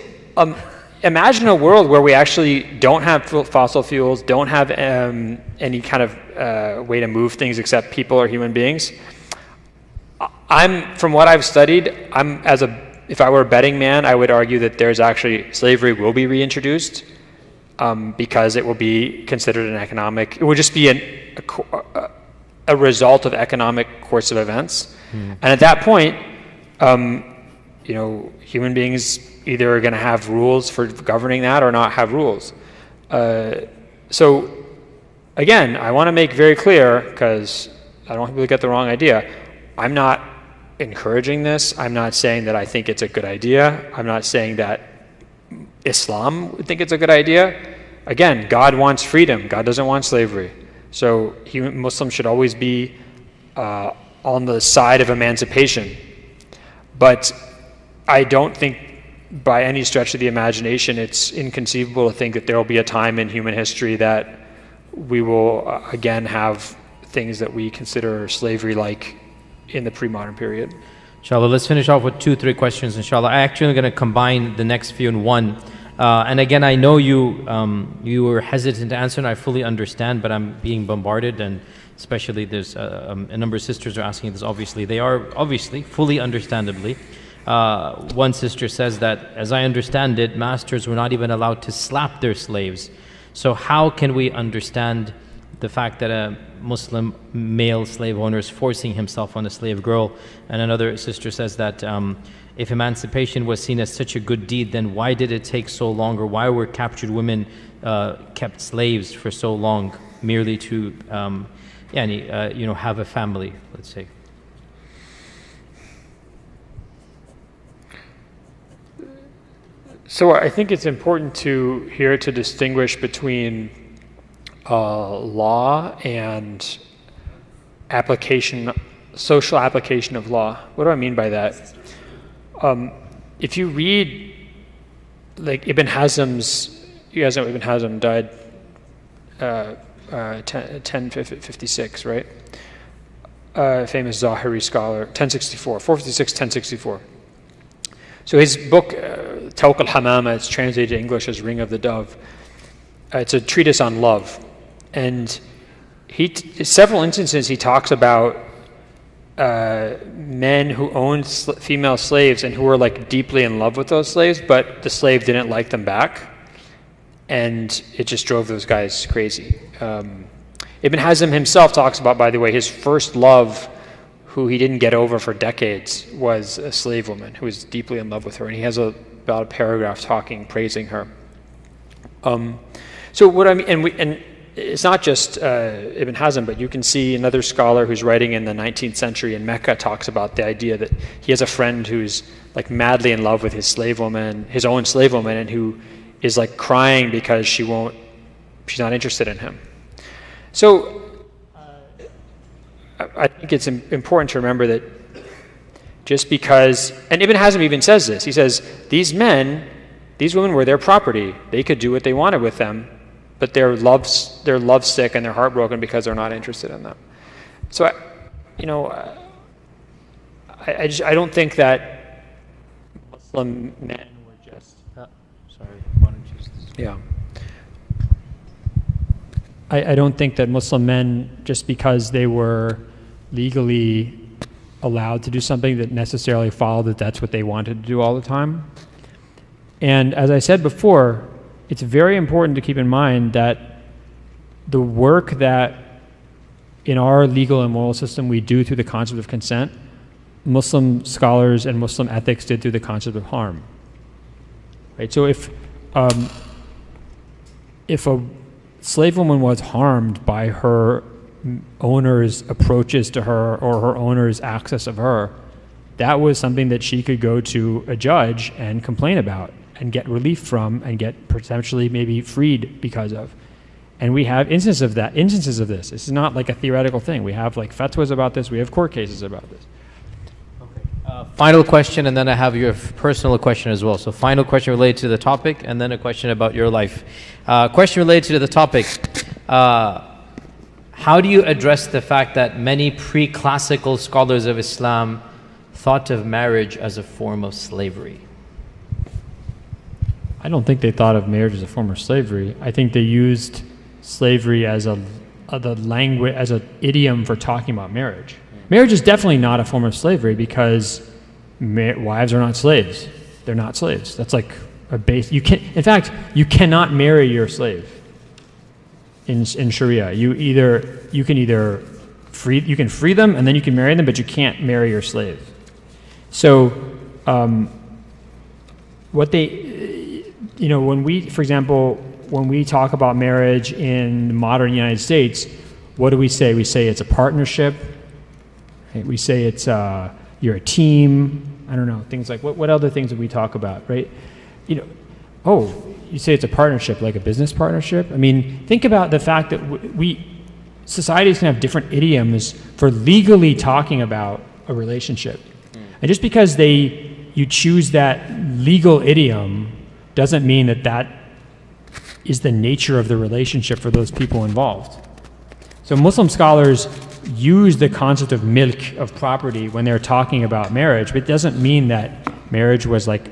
imagine a world where we actually don't have fossil fuels, don't have any kind of way to move things except people or human beings. From what I've studied, if I were a betting man, I would argue that there's actually slavery will be reintroduced because it will be considered it would just be a result of economic course of events. And at that point, human beings either are going to have rules for governing that or not have rules. So again, I want to make very clear, because I don't want people to get the wrong idea, I'm not encouraging this. I'm not saying that I think it's a good idea. I'm not saying that Islam would think it's a good idea. Again, God wants freedom. God doesn't want slavery. So Muslims should always be on the side of emancipation. But I don't think by any stretch of the imagination it's inconceivable to think that there will be a time in human history that we will again have things that we consider slavery-like in the pre-modern period. Inshallah, let's finish off with 2-3 questions, inshallah. I actually am going to combine the next few in one. And again, I know you were hesitant to answer, and I fully understand, but I'm being bombarded, and especially there's a number of sisters are asking this, obviously. They are obviously, fully understandably. One sister says that, as I understand it, masters were not even allowed to slap their slaves. So how can we understand the fact that a Muslim male slave owner is forcing himself on a slave girl? And another sister says that if emancipation was seen as such a good deed, then why did it take so long, or why were captured women kept slaves for so long, merely to have a family, let's say? So I think it's important to distinguish between law and social application of law. What do I mean by that? If you read, like Ibn Hazm's, you guys know Ibn Hazm died 1056, right? Famous Zahiri scholar, 456, 1064. So his book, Tawq al-Hamama, it's translated to English as Ring of the Dove. It's a treatise on love. And several instances he talks about men who owned female slaves and who were like deeply in love with those slaves, but the slave didn't like them back. And it just drove those guys crazy. Ibn Hazm himself talks about, by the way, his first love, who he didn't get over for decades was a slave woman who was deeply in love with her, and he has about a paragraph praising her. So what I mean, and it's not just Ibn Hazm, but you can see another scholar who's writing in the 19th century in Mecca talks about the idea that he has a friend who's like madly in love with his own slave woman, and who is like crying because she's not interested in him. So I think it's important to remember that just because, and Ibn Hazm even says this, he says, these women were their property. They could do what they wanted with them, but they're lovesick and they're heartbroken because they're not interested in them. So, I don't think that Muslim men were just. Sorry, why don't you use this? Yeah. I don't think that Muslim men, just because they were legally allowed to do something, that necessarily followed that that's what they wanted to do all the time. And as I said before, it's very important to keep in mind that the work that in our legal and moral system we do through the concept of consent, Muslim scholars and Muslim ethics did through the concept of harm. Right? So if a slave woman was harmed by her owner's approaches to her or her owner's access of her, that was something that she could go to a judge and complain about and get relief from and get potentially maybe freed because of. And we have instances of this. This is not like a theoretical thing. We have like fatwas about this. We have court cases about this. Final question, and then I have your personal question as well. So final question related to the topic, and then a question about your life. Question related to the topic. How do you address the fact that many pre-classical scholars of Islam thought of marriage as a form of slavery? I don't think they thought of marriage as a form of slavery. I think they used slavery as the language, as an idiom for talking about marriage. Marriage is definitely not a form of slavery because wives are not slaves. They're not slaves. That's like a base. In fact, you cannot marry your slave in Sharia. You can free them and then you can marry them, but you can't marry your slave. So, when we talk about marriage in the modern United States, what do we say? We say it's a partnership. Right? We say it's you're a team. I don't know, things like what other things do we talk about, right? You say it's a partnership, like a business partnership. I mean, think about the fact that societies can have different idioms for legally talking about a relationship, and just because you choose that legal idiom doesn't mean that is the nature of the relationship for those people involved. So Muslim scholars use the concept of milk, of property, when they're talking about marriage, but it doesn't mean that marriage was like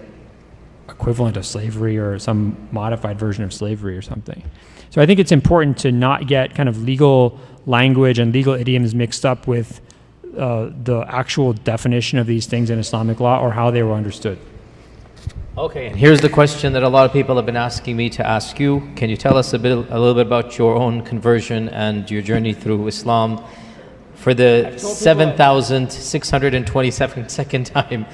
equivalent of slavery or some modified version of slavery or something. So I think it's important to not get kind of legal language and legal idioms mixed up with the actual definition of these things in Islamic law or how they were understood. Okay, and here's the question that a lot of people have been asking me to ask you. Can you tell us a little bit about your own conversion and your journey through Islam for the 7,627nd time?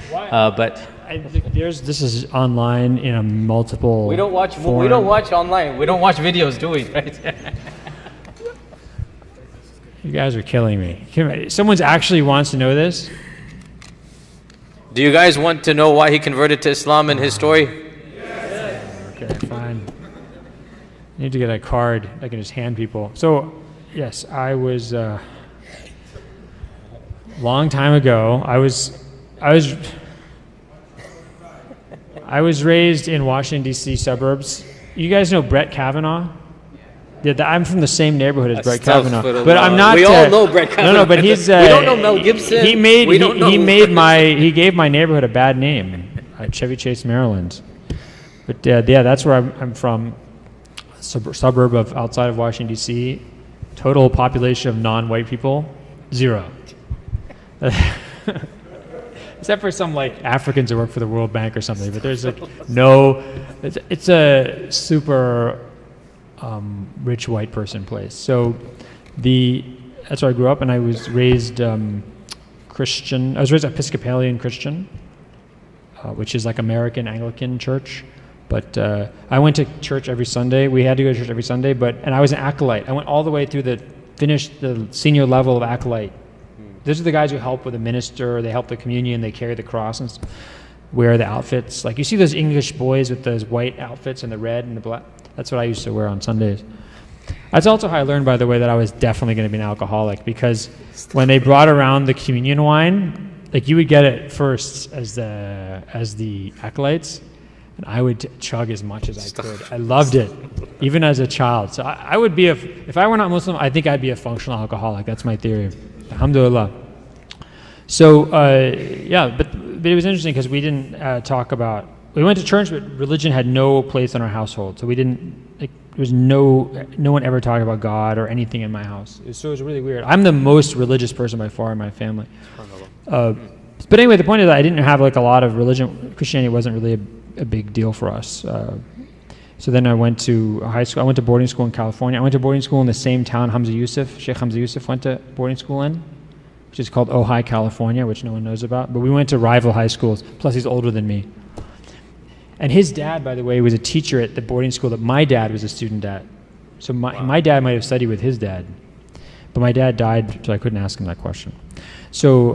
This is online in a multiple. We don't watch online. We don't watch videos, do we? Right? You guys are killing me. Someone actually wants to know this. Do you guys want to know why he converted to Islam and his story? Yes. Okay, fine. I need to get a card I can just hand people. So, yes, I was long time ago. I was raised in Washington D.C. suburbs. You guys know Brett Kavanaugh? Yeah, I'm from the same neighborhood as Brett Kavanaugh, but I'm not. We all know Brett Kavanaugh. No, but he's. We don't know Mel Gibson. He gave my neighborhood a bad name at Chevy Chase, Maryland. But that's where I'm from. Suburb of outside of Washington D.C. Total population of non-white people, 0. Except for some like Africans who work for the World Bank or something. But there's like no. It's a super. Rich white person place. So that's where I grew up, and I was raised Christian. I was raised Episcopalian Christian, which is like American Anglican church. But I went to church every Sunday. We had to go to church every Sunday. And I was an acolyte. I went all the way through finished the senior level of acolyte. Those are the guys who help with the minister. They help the communion. They carry the cross and wear the outfits. Like you see those English boys with those white outfits and the red and the black. That's what I used to wear on Sundays. That's also how I learned, by the way, that I was definitely going to be an alcoholic, because when they brought around the communion wine, like you would get it first as the acolytes, and I would chug as much as I could. I loved it, even as a child. So I would be, if I were not Muslim, I think I'd be a functional alcoholic. That's my theory. Alhamdulillah. So, but it was interesting because we didn't talk about, we went to church, but religion had no place in our household. So we didn't, there was no one ever talked about God or anything in my house. So it was really weird. I'm the most religious person by far in my family. But anyway, the point is that I didn't have like a lot of religion. Christianity wasn't really a big deal for us. So then I went to high school. I went to boarding school in California. I went to boarding school in the same town Sheikh Hamza Yusuf went to boarding school in, which is called Ojai, California, which no one knows about. But we went to rival high schools. Plus, he's older than me. And his dad, by the way, was a teacher at the boarding school that my dad was a student at. So my dad might have studied with his dad. But my dad died, so I couldn't ask him that question. So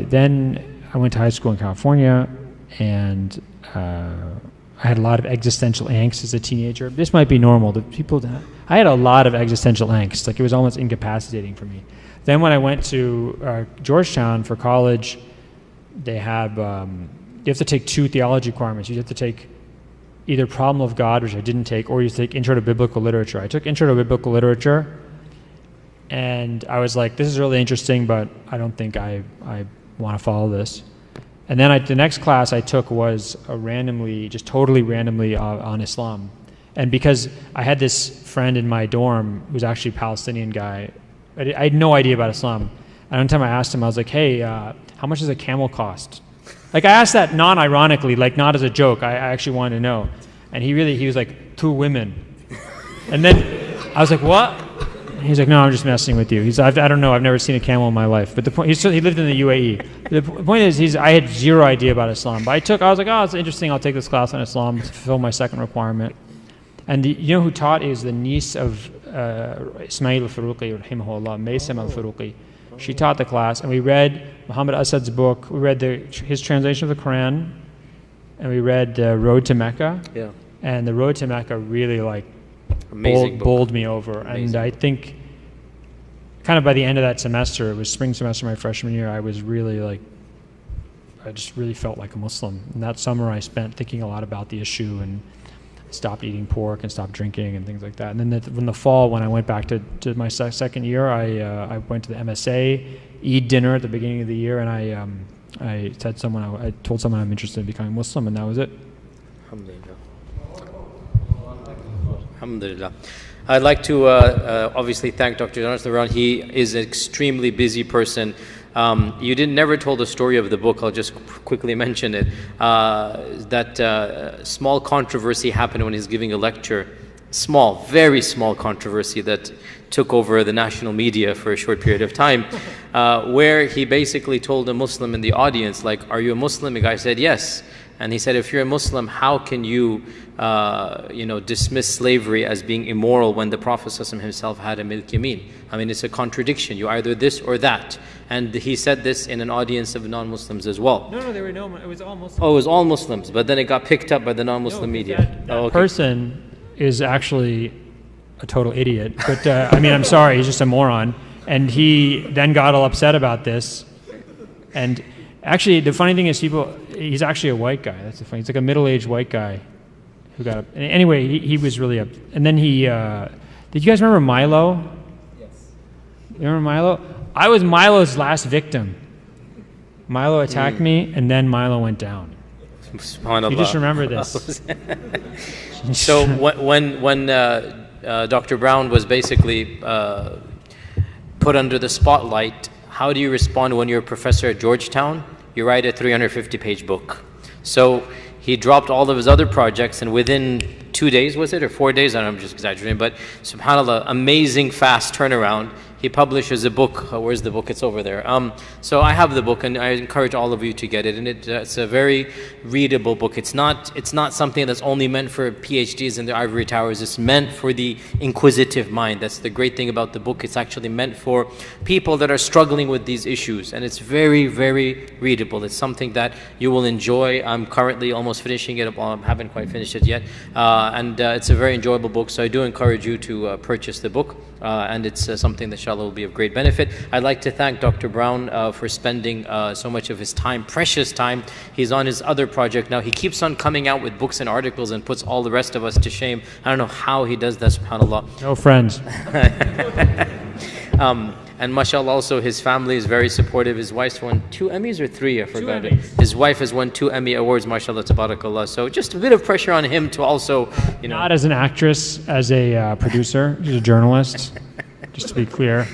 then I went to high school in California, and I had a lot of existential angst as a teenager. This might be normal. I had a lot of existential angst. Like it was almost incapacitating for me. Then when I went to Georgetown for college, they have you have to take 2 theology requirements. You have to take either Problem of God, which I didn't take, or you take Intro to Biblical Literature. I took Intro to Biblical Literature, and I was like, this is really interesting, but I don't think I want to follow this. And then the next class I took was totally randomly on Islam. And because I had this friend in my dorm who was actually a Palestinian guy, I had no idea about Islam. And one time I asked him, I was like, hey, how much does a camel cost? Like I asked that non-ironically, like not as a joke. I actually wanted to know. And he was like, 2 women. And then I was like, what? And he's like, no, I'm just messing with you. I don't know, I've never seen a camel in my life. But the point, he lived in the UAE. The point is, I had zero idea about Islam. But I was like, oh, it's interesting, I'll take this class on Islam to fulfill my second requirement. And you know who taught is the niece of Ismail al-Faruqi, rahimahullah, Maysam al-Faruqi. She taught the class, and we read Muhammad Asad's book. We read his translation of the Quran, and we read Road to Mecca. Yeah. And the Road to Mecca really bowled me over. Amazing. And I think kind of by the end of that semester, it was spring semester my freshman year, I was really I just really felt like a Muslim. And that summer I spent thinking a lot about the issue and stopped eating pork and stopped drinking and things like that. And then in the fall, when I went back to my second year, I went to the MSA Eid dinner at the beginning of the year, and I told someone I'm interested in becoming Muslim, and that was it. Alhamdulillah. Alhamdulillah. I'd like to obviously thank Dr. Jonas Laran. He is an extremely busy person. You never told the story of the book. I'll just quickly mention it. That small controversy happened when he was giving a lecture. Small, very small controversy that took over the national media for a short period of time, where he basically told a Muslim in the audience, like, are you a Muslim? The guy said, yes. And he said, if you're a Muslim, how can you dismiss slavery as being immoral when the Prophet ﷺ himself had a milk yamin? I mean, it's a contradiction. You either this or that. And he said this in an audience of non-Muslims as well. No, it was all Muslims. Oh, it was all Muslims, but then it got picked up by the non-Muslim media. That person is actually a total idiot. But I'm sorry, he's just a moron. And he then got all upset about this. And actually, the funny thing is, he's actually a white guy. That's the funny. He's like a middle-aged white guy who got up. Anyway, he was really up. And then did you guys remember Milo? Yes. You remember Milo? I was Milo's last victim. Milo attacked me, and then Milo went down. You just remember this. So when Dr. Brown was basically put under the spotlight, how do you respond when you're a professor at Georgetown? You write a 350-page book. So he dropped all of his other projects, and within 2 days, was it, or 4 days? I don't know, I'm just exaggerating, but subhanAllah, amazing fast turnaround. he publishes a book. Where's the book? It's over there. So I have the book, and I encourage all of you to get it. And it's a very readable book. It's not something that's only meant for PhDs in the ivory towers. It's meant for the inquisitive mind. That's the great thing about the book. It's actually meant for people that are struggling with these issues, and it's very, very readable. It's something that you will enjoy. I'm currently almost finishing it. Well, I haven't quite finished it yet, and it's a very enjoyable book. So I do encourage you to purchase the book, and it's something that inshallah will be of great benefit. I'd like to thank Dr. Brown for spending so much of his time, precious time. He's on his other project now. He keeps on coming out with books and articles and puts all the rest of us to shame. I don't know how he does that, subhanAllah. No friends. And mashallah, also his family is very supportive. His wife's won 2 Emmys or 3, I forgot. 2 Emmys. His wife has won 2 Emmy awards, mashallah, tabarakallah. So just a bit of pressure on him to also, Not as an actress, as a producer, as a journalist, just to be clear.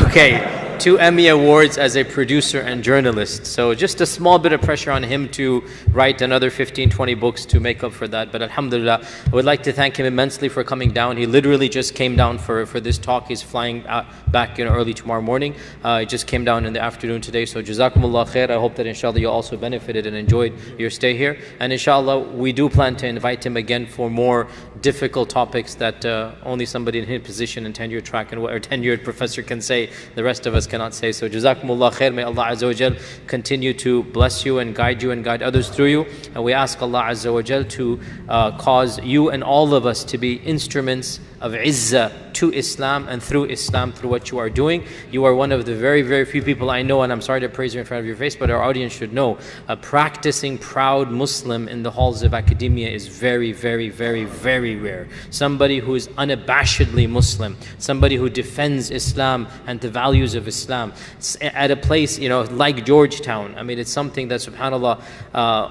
Okay, 2 Emmy awards as a producer and journalist. So just a small bit of pressure on him to write another 15, 20 books to make up for that. But alhamdulillah, I would like to thank him immensely for coming down. He literally just came down for this talk. He's flying back early tomorrow morning. He just came down in the afternoon today. So jazakumullah khair. I hope that inshallah you also benefited and enjoyed your stay here. And inshallah, we do plan to invite him again for more difficult topics that only somebody in his position and tenure track and or tenured professor can say. The rest of us cannot say. So jazakumullah khair. May Allah Azza wa Jal continue to bless you and guide others through you. And we ask Allah Azza wa Jal to cause you and all of us to be instruments of izzah to Islam and through Islam, through what you are doing. You are one of the very, very few people I know, and I'm sorry to praise you in front of your face, but our audience should know, a practicing proud Muslim in the halls of academia is very, very, very, very rare. Somebody who is unabashedly Muslim, somebody who defends Islam and the values of Islam at a place, like Georgetown. I mean, it's something that, subhanAllah,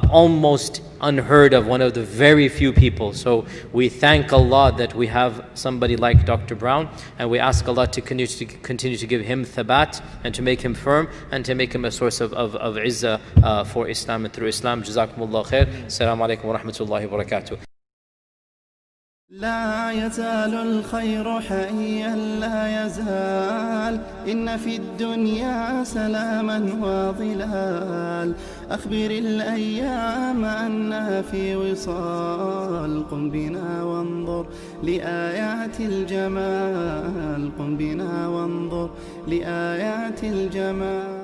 almost unheard of, one of the very few people. So we thank Allah that we have somebody like Dr. Brown, and we ask Allah to continue to give him thabat and to make him firm and to make him a source of izzah for Islam and through Islam. Jazakumullah khair. Assalamu alaikum wa rahmatullahi wa barakatuh. لا يزال الخير حيا لا يزال إن في الدنيا سلاما وظلال أخبر الأيام أنها في وصال قم بنا وانظر لآيات الجمال قم بنا وانظر لآيات الجمال